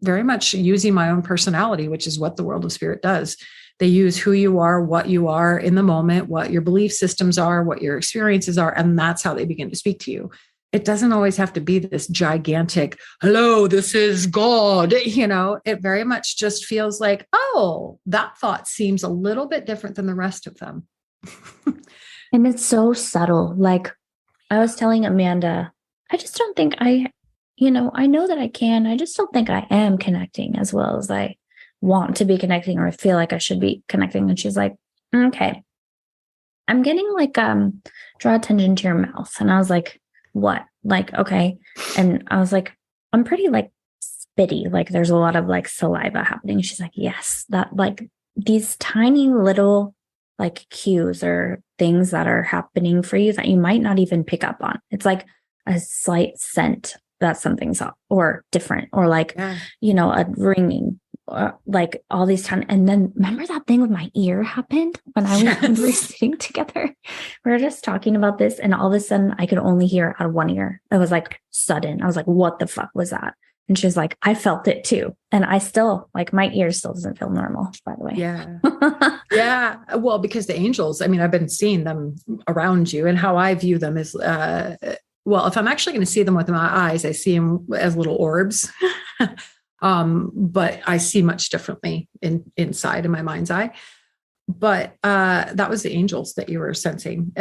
Very much using my own personality, which is what the world of spirit does. They use who you are, what you are in the moment, what your belief systems are, what your experiences are. And that's how they begin to speak to you. It doesn't always have to be this gigantic, hello, this is God. It very much just feels like, oh, that thought seems a little bit different than the rest of them. And it's so subtle. Like I was telling Amanda, I just don't think I know that I can. I just don't think I am connecting as well as I want to be connecting or feel like I should be connecting. And she's like, okay, I'm getting like, draw attention to your mouth. And I was like, what? Like, okay. And I was like, I'm pretty like spitty. Like there's a lot of like saliva happening. She's like, yes, that like these tiny little like cues or things that are happening for you that you might not even pick up on. It's like a slight scent that something's up or different, or like, you know, a ringing, or like all these times. And then remember that thing with my ear happened when we were sitting together. We were just talking about this, and all of a sudden I could only hear out of one ear. It was like sudden. I was like, what the fuck was that? And she's like, I felt it too. And I still, like, my ear still doesn't feel normal, by the way. Yeah. Yeah. Well, because the angels, I mean, I've been seeing them around you, and how I view them is, well, if I'm actually going to see them with my eyes, I see them as little orbs. But I see much differently inside in my mind's eye. But that was the angels that you were sensing.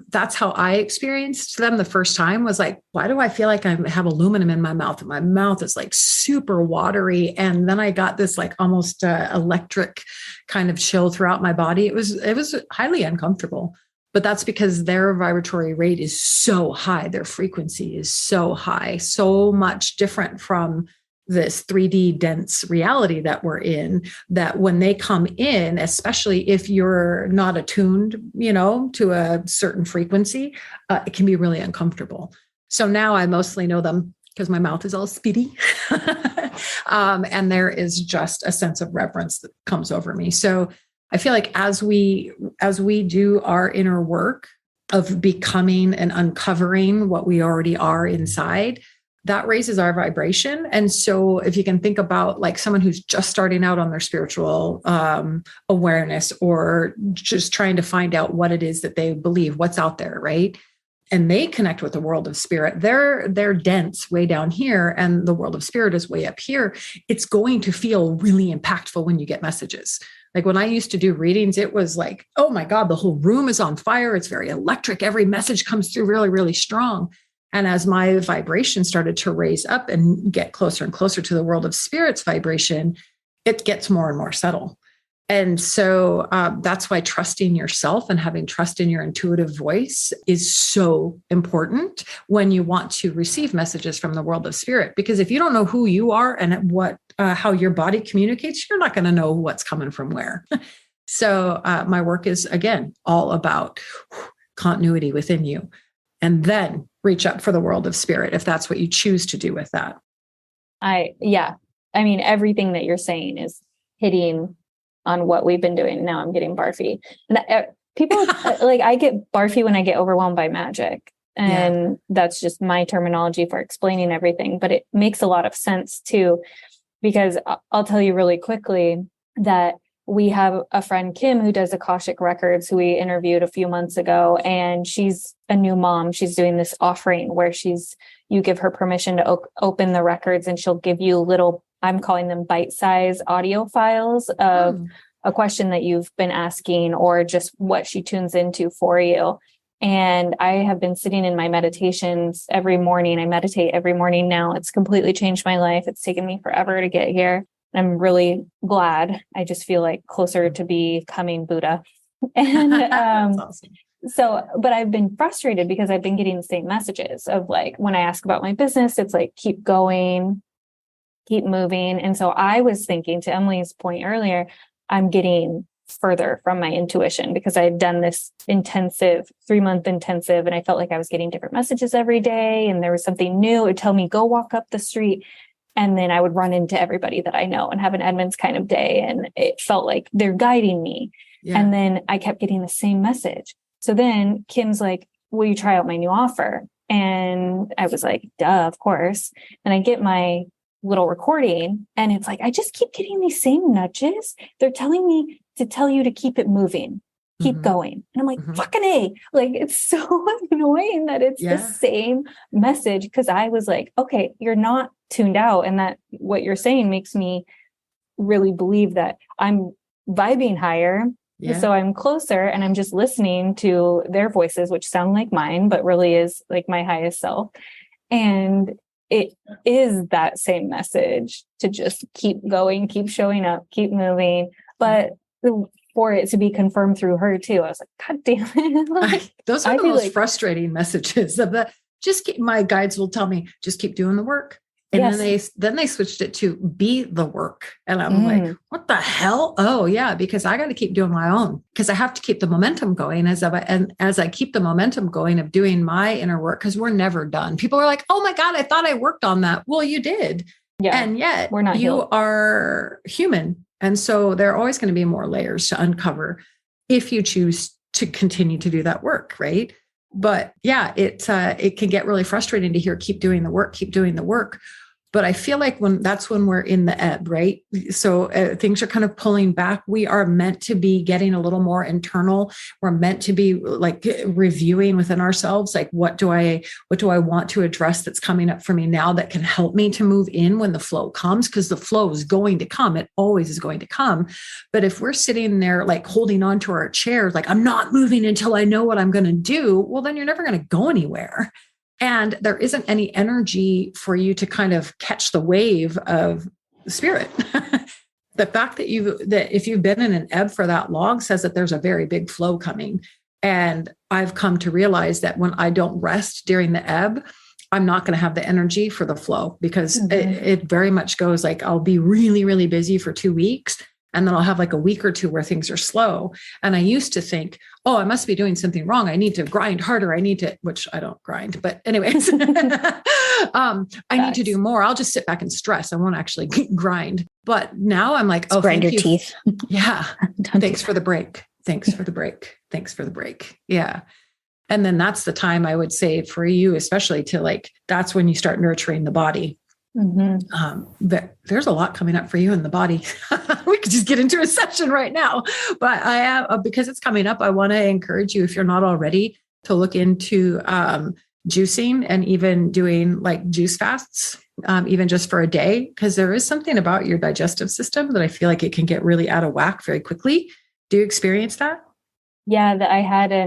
That's how I experienced them the first time, was like, why do I feel like I have aluminum in my mouth? And my mouth is like super watery. And then I got this like almost electric kind of chill throughout my body. It was highly uncomfortable. But that's because their vibratory rate is so high. Their frequency is so high, so much different from this 3D dense reality that we're in, that when they come in, especially if you're not attuned, you know, to a certain frequency, it can be really uncomfortable. So now I mostly know them because my mouth is all speedy. And there is just a sense of reverence that comes over me. So I feel like as we do our inner work of becoming and uncovering what we already are inside, that raises our vibration. And so if you can think about like someone who's just starting out on their spiritual awareness, or just trying to find out what it is that they believe, what's out there, right? And they connect with the world of spirit. They're dense way down here, and the world of spirit is way up here. It's going to feel really impactful when you get messages. Like when I used to do readings, it was like, oh my God, the whole room is on fire. It's very electric. Every message comes through really, really strong. And as my vibration started to raise up and get closer and closer to the world of spirit's vibration, it gets more and more subtle. And so that's why trusting yourself and having trust in your intuitive voice is so important when you want to receive messages from the world of spirit. Because if you don't know who you are and how your body communicates, you're not going to know what's coming from where. So my work is, again, all about continuity within you. And then reach up for the world of spirit, if that's what you choose to do with that. I mean, everything that you're saying is hitting on what we've been doing. Now I'm getting barfy. And people like, I get barfy when I get overwhelmed by magic. And that's just my terminology for explaining everything. But it makes a lot of sense too, because I'll tell you really quickly that we have a friend, Kim, who does Akashic Records, who we interviewed a few months ago, and she's a new mom. She's doing this offering where you give her permission to open the records, and she'll give you little, I'm calling them bite-sized audio files of a question that you've been asking, or just what she tunes into for you. And I have been sitting in my meditations every morning. I meditate every morning now. It's completely changed my life. It's taken me forever to get here. I'm really glad. I just feel like closer to becoming Buddha. And Awesome. so, but I've been frustrated because I've been getting the same messages of like, when I ask about my business, it's like, keep going, keep moving. And so I was thinking, to Emily's point earlier, I'm getting further from my intuition because I had done this intensive 3-month intensive, and I felt like I was getting different messages every day. And there was something new. It would tell me, go walk up the street. And then I would run into everybody that I know and have an Edmonds kind of day. And it felt like they're guiding me. Yeah. And then I kept getting the same message. So then Kim's like, will you try out my new offer? And I was like, duh, of course. And I get my little recording, and it's like, I just keep getting these same nudges. They're telling me to tell you to keep it moving, keep going. And I'm like, fucking A. Like, it's so annoying that it's the same message, because I was like, okay, you're not tuned out. And that what you're saying makes me really believe that I'm vibing higher. Yeah. So I'm closer, and I'm just listening to their voices, which sound like mine, but really is like my highest self. And it is that same message to just keep going, keep showing up, keep moving. But for it to be confirmed through her too, I was like, God damn it. Like, those are the most frustrating messages. My guides will tell me, just keep doing the work. And Yes. then they switched it to be the work. And I'm like, what the hell? Oh yeah, because I got to keep doing my own, because I have to keep the momentum going as I keep the momentum going of doing my inner work, because we're never done. People are like, oh my God, I thought I worked on that. Well, you did. Yeah. And yet We're not you healed. are human. And so there are always going to be more layers to uncover if you choose to continue to do that work. Right. But yeah, it can get really frustrating to hear, keep doing the work, keep doing the work. But I feel like that's when we're in the ebb, right? So things are kind of pulling back. We are meant to be getting a little more internal. We're meant to be like reviewing within ourselves, like what do I want to address that's coming up for me now that can help me to move in when the flow comes? Because the flow is going to come. It always is going to come. But if we're sitting there like holding on to our chairs, like I'm not moving until I know what I'm going to do, well, then you're never going to go anywhere. And there isn't any energy for you to kind of catch the wave of spirit. The fact that if you've been in an ebb for that long says that there's a very big flow coming. And I've come to realize that when I don't rest during the ebb, I'm not going to have the energy for the flow, because it very much goes like I'll be really, really busy for 2 weeks. And then I'll have like a week or two where things are slow. And I used to think, oh, I must be doing something wrong. I need to grind harder. Which I don't grind, but anyways, I need to do more. I'll just sit back and stress. I won't actually grind. But now I'm like, grind your teeth. Yeah. Thanks for the break. Thanks for the break. Thanks for the break. Yeah. And then that's the time I would say for you, especially that's when you start nurturing the body. There's a lot coming up for you in the body. We could just get into a session right now, but because it's coming up, I want to encourage you, if you're not already, to look into juicing and even doing like juice fasts, even just for a day, because there is something about your digestive system that I feel like it can get really out of whack very quickly. Do you experience that? Yeah, I had a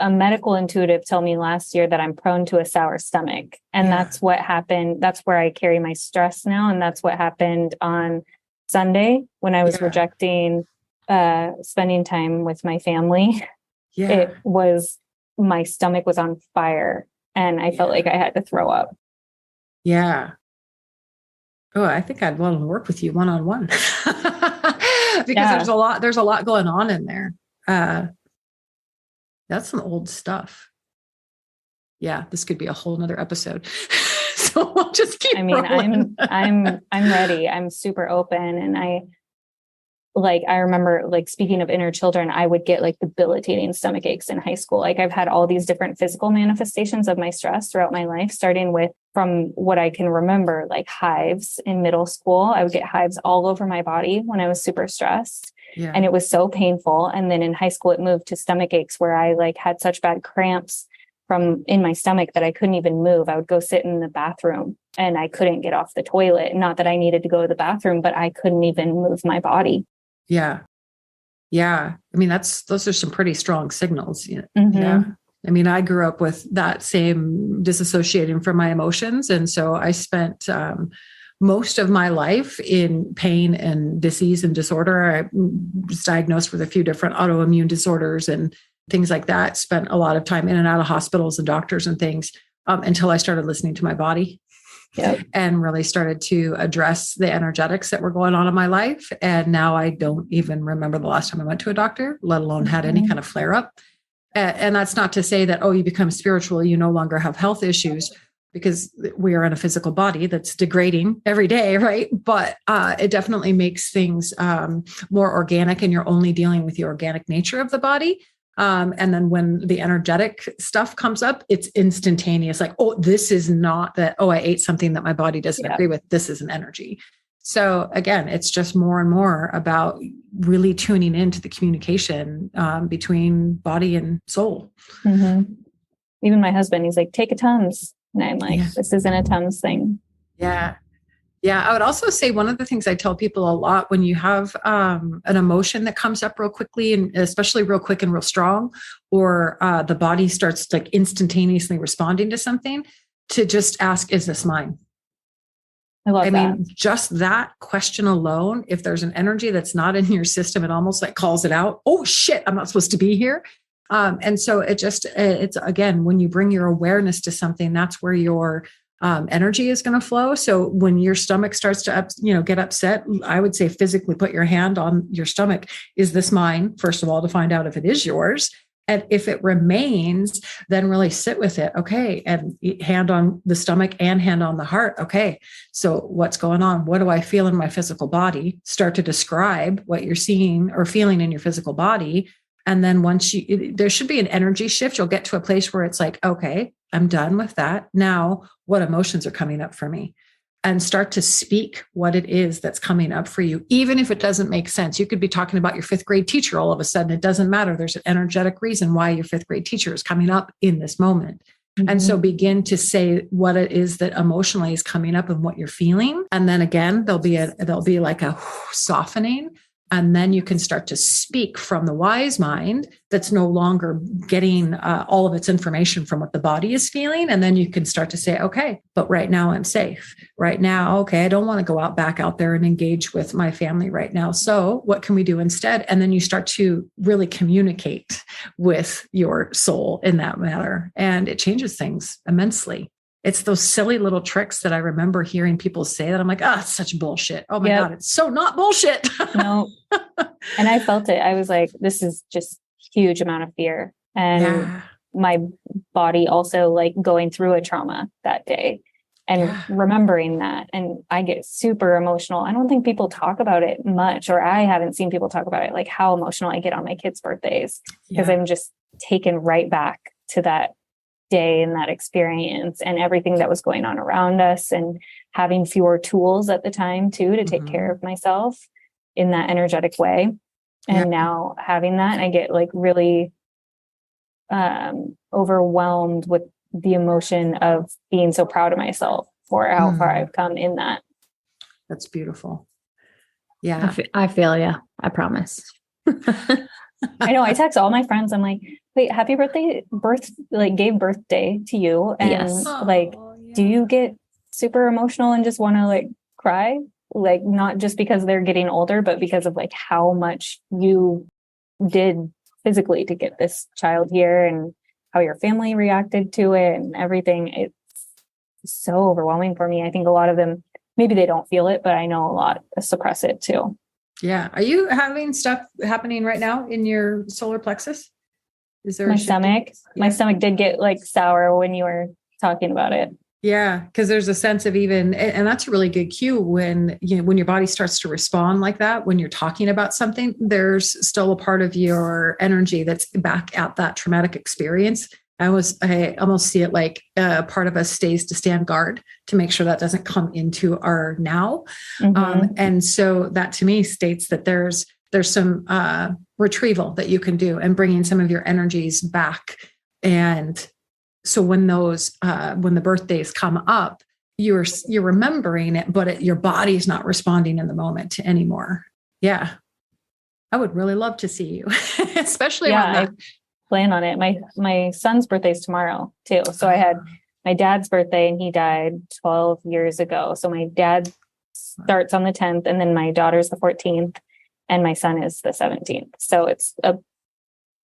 medical intuitive tell me last year that I'm prone to a sour stomach. And that's what happened. That's where I carry my stress now. And that's what happened on Sunday when I was rejecting spending time with my family. Yeah. My stomach was on fire and I felt like I had to throw up. Yeah. Oh, I think I'd want to work with you one-on-one because there's a lot going on in there. That's some old stuff. Yeah, this could be a whole nother episode. So we'll just keep rolling. I'm ready. I'm super open. And I remember speaking of inner children, I would get debilitating stomach aches in high school. I've had all these different physical manifestations of my stress throughout my life, starting with, from what I can remember, hives in middle school. I would get hives all over my body when I was super stressed. Yeah. And it was so painful. And then in high school, it moved to stomach aches where I had such bad cramps in my stomach that I couldn't even move. I would go sit in the bathroom and I couldn't get off the toilet. Not that I needed to go to the bathroom, but I couldn't even move my body. Yeah. Yeah. I mean, those are some pretty strong signals. Mm-hmm. Yeah. I mean, I grew up with that same disassociating from my emotions. And so I spent, most of my life in pain and disease and disorder. I was diagnosed with a few different autoimmune disorders and things like that. Spent a lot of time in and out of hospitals and doctors and things until I started listening to my body. Yep. And really started to address the energetics that were going on in my life. And now I don't even remember the last time I went to a doctor, let alone had any kind of flare up. And that's not to say that, you become spiritual, you no longer have health issues, because we are in a physical body that's degrading every day, right? But it definitely makes things more organic, and you're only dealing with the organic nature of the body. And then when the energetic stuff comes up, it's instantaneous. This is not that, I ate something that my body doesn't agree with. This is an energy. So again, it's just more and more about really tuning into the communication between body and soul. Mm-hmm. Even my husband, he's like, take a Tums. And I'm like, This isn't a Tums thing. Yeah. Yeah. I would also say one of the things I tell people a lot, when you have an emotion that comes up real quickly, and especially real quick and real strong, or the body starts instantaneously responding to something, to just ask, is this mine? I mean, just that question alone, if there's an energy that's not in your system, it almost calls it out. Oh shit, I'm not supposed to be here. And so it's again, when you bring your awareness to something, that's where your energy is going to flow. So when your stomach starts to get upset, I would say physically put your hand on your stomach. Is this mine? First of all, to find out if it is yours. And if it remains, then really sit with it. Okay. And hand on the stomach and hand on the heart. Okay. So what's going on? What do I feel in my physical body? Start to describe what you're seeing or feeling in your physical body. And then there should be an energy shift. You'll get to a place where it's like, okay, I'm done with that. Now, what emotions are coming up for me? And start to speak what it is that's coming up for you, even if it doesn't make sense. You could be talking about your fifth grade teacher all of a sudden. It doesn't matter. There's an energetic reason why your fifth grade teacher is coming up in this moment. Mm-hmm. And so begin to say what it is that emotionally is coming up and what you're feeling. And then again, there'll be like a softening. And then you can start to speak from the wise mind that's no longer getting all of its information from what the body is feeling. And then you can start to say, okay, but right now I'm safe. Right now, okay, I don't want to go back out there and engage with my family right now. So what can we do instead? And then you start to really communicate with your soul in that matter. And it changes things immensely. It's those silly little tricks that I remember hearing people say that I'm like, it's such bullshit. Oh my God, it's so not bullshit. No. And I felt it. I was like, this is just huge amount of fear. And my body also like going through a trauma that day and remembering that. And I get super emotional. I don't think people talk about it much, or I haven't seen people talk about it, like how emotional I get on my kids' birthdays, because I'm just taken right back to that day and that experience and everything that was going on around us, and having fewer tools at the time too, to take care of myself in that energetic way. And now having that, I get like really overwhelmed with the emotion of being so proud of myself for how far I've come in that. That's beautiful. Yeah. I feel you. I promise. I know. I text all my friends. I'm like, wait, happy birthday, gave birthday to you. And do you get super emotional and just want to like cry? Like, not just because they're getting older, but because of like how much you did physically to get this child here and how your family reacted to it and everything. It's so overwhelming for me. I think a lot of them, maybe they don't feel it, but I know a lot suppress it too. Yeah. Are you having stuff happening right now in your solar plexus? Is there my stomach? Yeah. My stomach did get like sour when you were talking about it. Yeah. Because there's a sense of and that's a really good cue when your body starts to respond like that, when you're talking about something, there's still a part of your energy that's back at that traumatic experience. I almost see it like part of us stays to stand guard to make sure that doesn't come into our now. Mm-hmm. And so that to me states that there's some retrieval that you can do and bringing some of your energies back. And so when the birthdays come up, you're remembering it, but your body's not responding in the moment anymore. Yeah. I would really love to see you, especially on that. Plan on it. My son's birthday is tomorrow too. So I had my dad's birthday and he died 12 years ago. So my dad starts on the 10th and then my daughter's the 14th and my son is the 17th. So it's a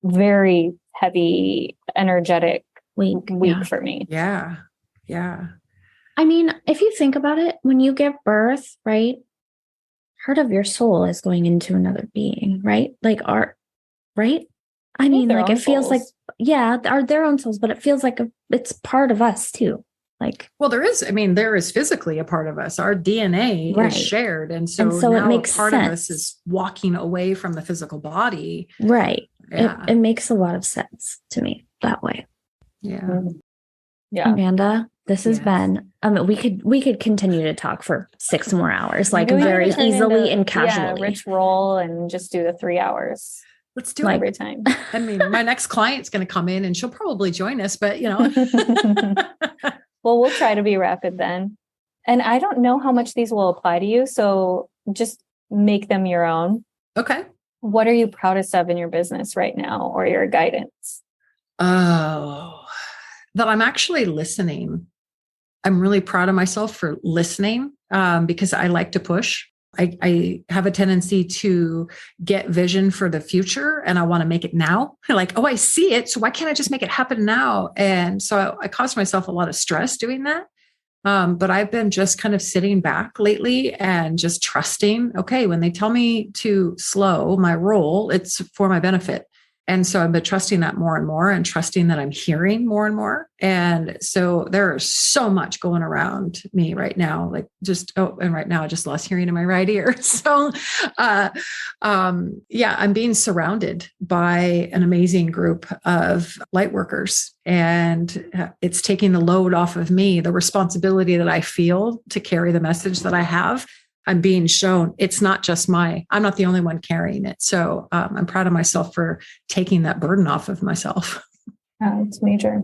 very heavy, energetic week for me. Yeah. Yeah. I mean, if you think about it, when you give birth, right? Part of your soul is going into another being, right? Like right? I mean, like it feels like, are their own souls, but it feels like it's part of us too. Like, well, there is physically a part of us. Our DNA is shared. And so now it makes part of us is walking away from the physical body. Right. Yeah. It makes a lot of sense to me that way. Yeah. Yeah. Amanda, this has been, we could continue to talk for 6 more hours, like very easily and casually. Yeah, rich roll and just do the 3 hours. Let's do it every time. I mean, my next client's going to come in and she'll probably join us, but Well, we'll try to be rapid then. And I don't know how much these will apply to you. So just make them your own. Okay. What are you proudest of in your business right now or your guidance? Oh, that I'm actually listening. I'm really proud of myself for listening because I like to push. I have a tendency to get vision for the future and I want to make it now. Like, I see it. So why can't I just make it happen now? And so I caused myself a lot of stress doing that. But I've been just kind of sitting back lately and just trusting, okay, when they tell me to slow my roll, it's for my benefit. And so I've been trusting that more and more and trusting that I'm hearing more and more. And so there's so much going around me right now, and right now I just lost hearing in my right ear. So, I'm being surrounded by an amazing group of light workers, and it's taking the load off of me, the responsibility that I feel to carry the message that I have. I'm being shown it's not just I'm not the only one carrying it. So I'm proud of myself for taking that burden off of myself. Oh, it's major.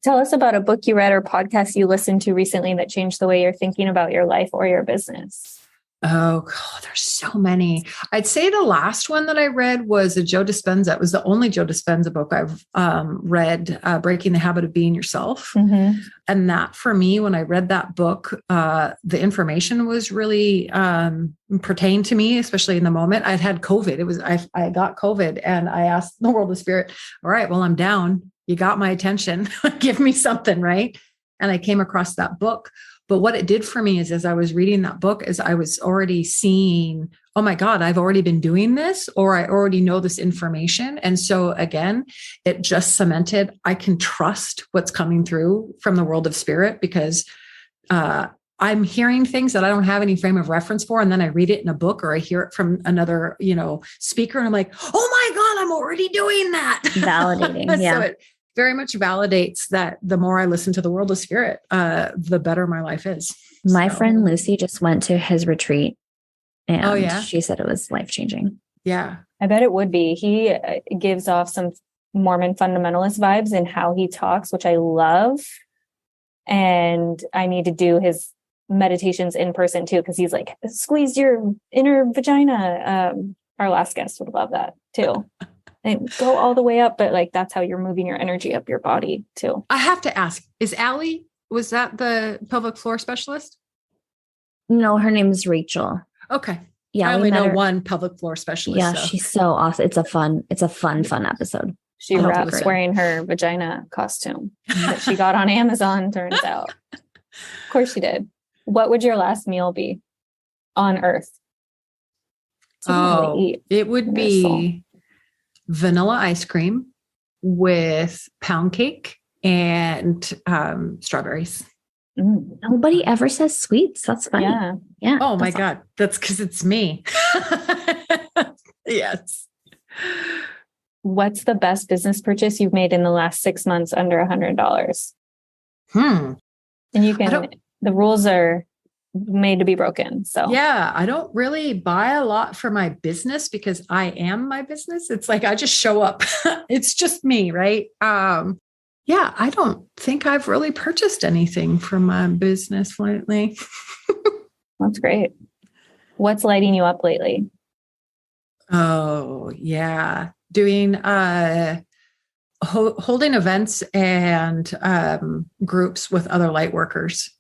Tell us about a book you read or podcast you listened to recently that changed the way you're thinking about your life or your business. Oh, God, there's so many. I'd say the last one that I read was a Joe Dispenza. It was the only Joe Dispenza book I've read, Breaking the Habit of Being Yourself. Mm-hmm. And that for me, when I read that book, the information was really pertained to me, especially in the moment. I'd had COVID. I got COVID and I asked the world of spirit, all right, well, I'm down. You got my attention. Give me something, right? And I came across that book. But what it did for me is, as I was reading that book, is I was already seeing, oh my God, I've already been doing this, or I already know this information. And so again, it just cemented, I can trust what's coming through from the world of spirit, because I'm hearing things that I don't have any frame of reference for. And then I read it in a book, or I hear it from another, speaker. And I'm like, oh my God, I'm already doing that. Validating. Yeah. So it very much validates that the more I listen to the world of spirit, the better my life is. My friend Lucy just went to his retreat, and she said it was life-changing. Yeah. I bet it would be. He gives off some Mormon fundamentalist vibes in how he talks, which I love. And I need to do his meditations in person too, because he's like, squeeze your inner vagina. Our last guest would love that too. And go all the way up, but like that's how you're moving your energy up your body too. I have to ask, was that the pelvic floor specialist? No, her name is Rachel. Okay. Yeah. I only know one pelvic floor specialist. Yeah, so. She's so awesome. It's a fun episode. She wraps wearing her vagina costume that she got on Amazon, turns out. Of course she did. What would your last meal be on earth? It would be vanilla ice cream with pound cake and strawberries. Nobody ever says sweets. That's funny. Yeah. Oh my God. That's because it's me. Yes. What's the best business purchase you've made in the last 6 months under $100? And you can, the rules are made to be broken. So yeah, I don't really buy a lot for my business because I am my business. It's like, I just show up. It's just me. Right. I don't think I've really purchased anything from my business lately. That's great. What's lighting you up lately? Oh yeah. Doing, holding events and groups with other light workers.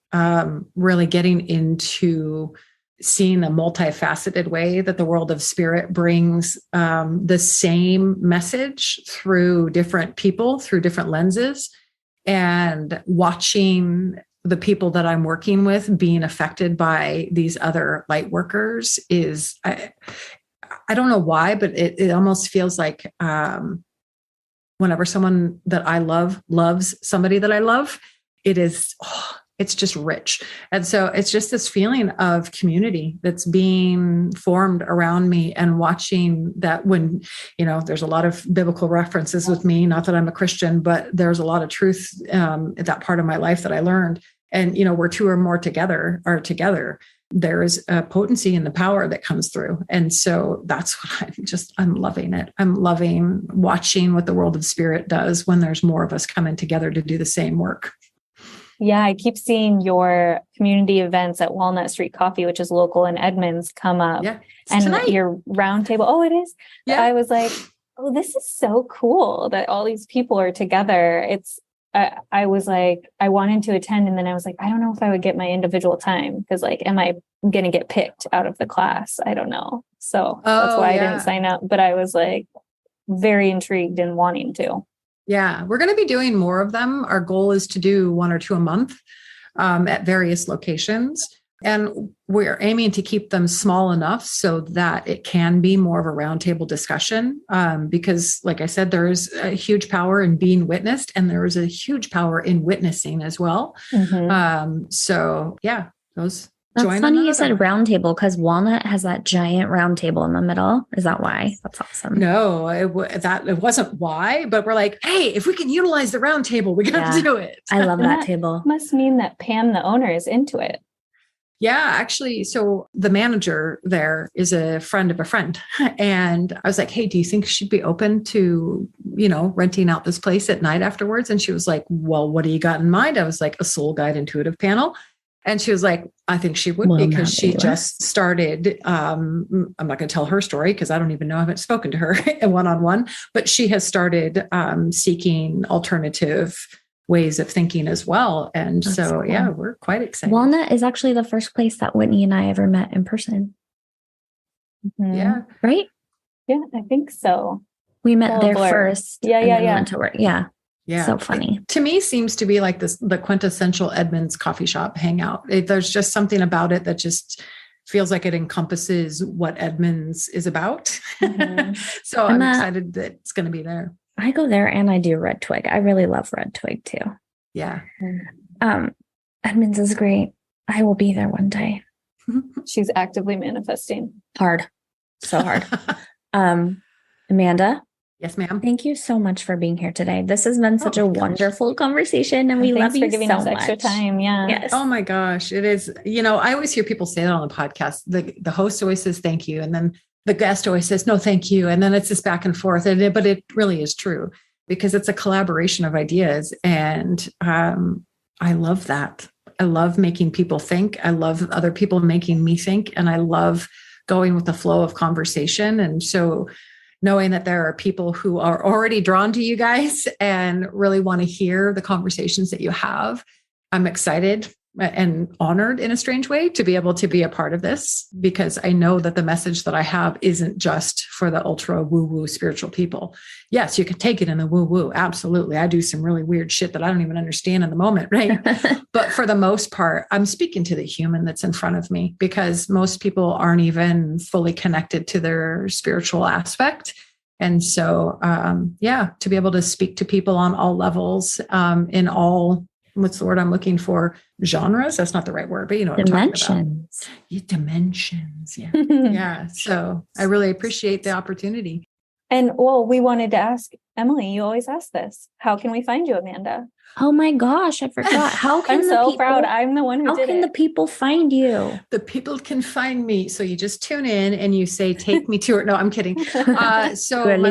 Really getting into seeing the multifaceted way that the world of spirit brings the same message through different people, through different lenses, and watching the people that I'm working with being affected by these other light workers is, I don't know why, but it almost feels like whenever someone that I love loves somebody that I love, it's just rich. And so it's just this feeling of community that's being formed around me, and watching that when, there's a lot of biblical references with me, not that I'm a Christian, but there's a lot of truth in that part of my life that I learned. And, where two or more are together, there is a potency in the power that comes through. And so that's what I'm loving it. I'm loving watching what the world of spirit does when there's more of us coming together to do the same work. Yeah, I keep seeing your community events at Walnut Street Coffee, which is local in Edmonds, come up. Yeah, and tonight. Your round table. Oh, it is. Yeah. I was like, oh, this is so cool that all these people are together. I was like, I wanted to attend. And then I was like, I don't know if I would get my individual time, because am I going to get picked out of the class? I don't know. So that's why I didn't sign up. But I was like very intrigued and wanting to. Yeah, we're going to be doing more of them. Our goal is to do 1 or 2 a month. at various locations. And we're aiming to keep them small enough so that it can be more of a roundtable discussion. Because like I said, there is a huge power in being witnessed, and there is a huge power in witnessing as well. So yeah, those. That's funny you said roundtable, because Walnut has that giant round table in the middle. Is that why? That's awesome. No, it wasn't why, but we're like, hey, if we can utilize the round table, we got to do it. I love that table. Must mean that Pam, the owner, is into it. Yeah, actually. So the manager there is a friend of a friend. And I was like, hey, do you think she'd be open to, renting out this place at night afterwards? And she was like, well, what do you got in mind? I was like, a soul guide intuitive panel. And she was like, I think she would, because she just started, I'm not going to tell her story because I don't even know, I haven't spoken to her one-on-one, but she has started seeking alternative ways of thinking as well. And that's so, cool. Yeah, we're quite excited. Walnut is actually the first place that Whitney and I ever met in person. Yeah. Right? Yeah, I think so. We met there first. Yeah. Went to work. Yeah. Yeah. So funny. To me, seems to be like the quintessential Edmonds coffee shop hangout. There's just something about it that just feels like it encompasses what Edmonds is about. So I'm excited that it's going to be there. I go there and I do Red Twig. I really love Red Twig too. Yeah. Edmonds is great. I will be there one day. She's actively manifesting. Hard. So hard. Amanda. Yes, ma'am. Thank you so much for being here today. This has been such a wonderful conversation, and we love you so much. Thanks for giving us extra time. Yeah. Yes. Oh my gosh. It is, I always hear people say that on the podcast. The host always says, thank you. And then the guest always says, no, thank you. And then it's this back and forth. But it really is true, because it's a collaboration of ideas. And I love that. I love making people think. I love other people making me think. And I love going with the flow of conversation. And so knowing that there are people who are already drawn to you guys and really want to hear the conversations that you have, I'm excited and honored in a strange way to be able to be a part of this, because I know that the message that I have isn't just for the ultra woo-woo spiritual people. Yes, you can take it in the woo-woo. Absolutely. I do some really weird shit that I don't even understand in the moment, right? But for the most part, I'm speaking to the human that's in front of me, because most people aren't even fully connected to their spiritual aspect. And so, to be able to speak to people on all levels, in all, what's the word I'm looking for? Genres? That's not the right word, but you know what dimensions. I'm talking about. Yeah, dimensions. Yeah. Yeah. So I really appreciate the opportunity. And we wanted to ask Emily, you always ask this. How can we find you, Amanda? Oh my gosh, I forgot. How can I'm so proud. I'm the one who did it. How can the people find you? The people can find me. So you just tune in and you say, take me to it. No, I'm kidding. So my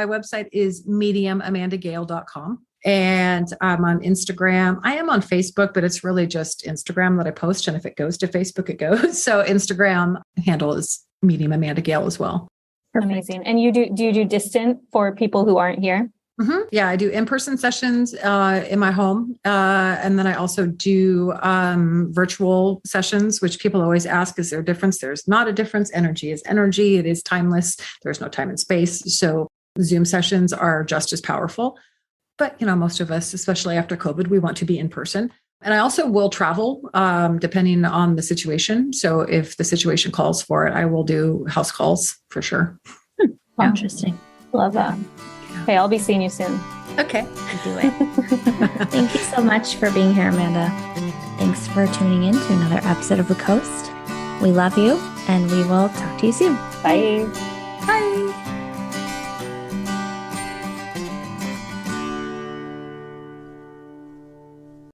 website is mediumamandagail.com. And I'm on Instagram. I am on Facebook, but it's really just Instagram that I post. And if it goes to Facebook, it goes. So Instagram handle is Medium Amanda Gail as well. Perfect. Amazing. And do you do distant for people who aren't here? Mm-hmm. Yeah, I do in-person sessions in my home. And then I also do virtual sessions, which people always ask, is there a difference? There's not a difference. Energy is energy. It is timeless. There's no time and space. So Zoom sessions are just as powerful. But, most of us, especially after COVID, we want to be in person. And I also will travel depending on the situation. So if the situation calls for it, I will do house calls for sure. Yeah. Interesting. Love that. Okay, I'll be seeing you soon. Okay. Do it. Thank you so much for being here, Amanda. Thanks for tuning in to another episode of The Coast. We love you, and we will talk to you soon. Bye. Bye.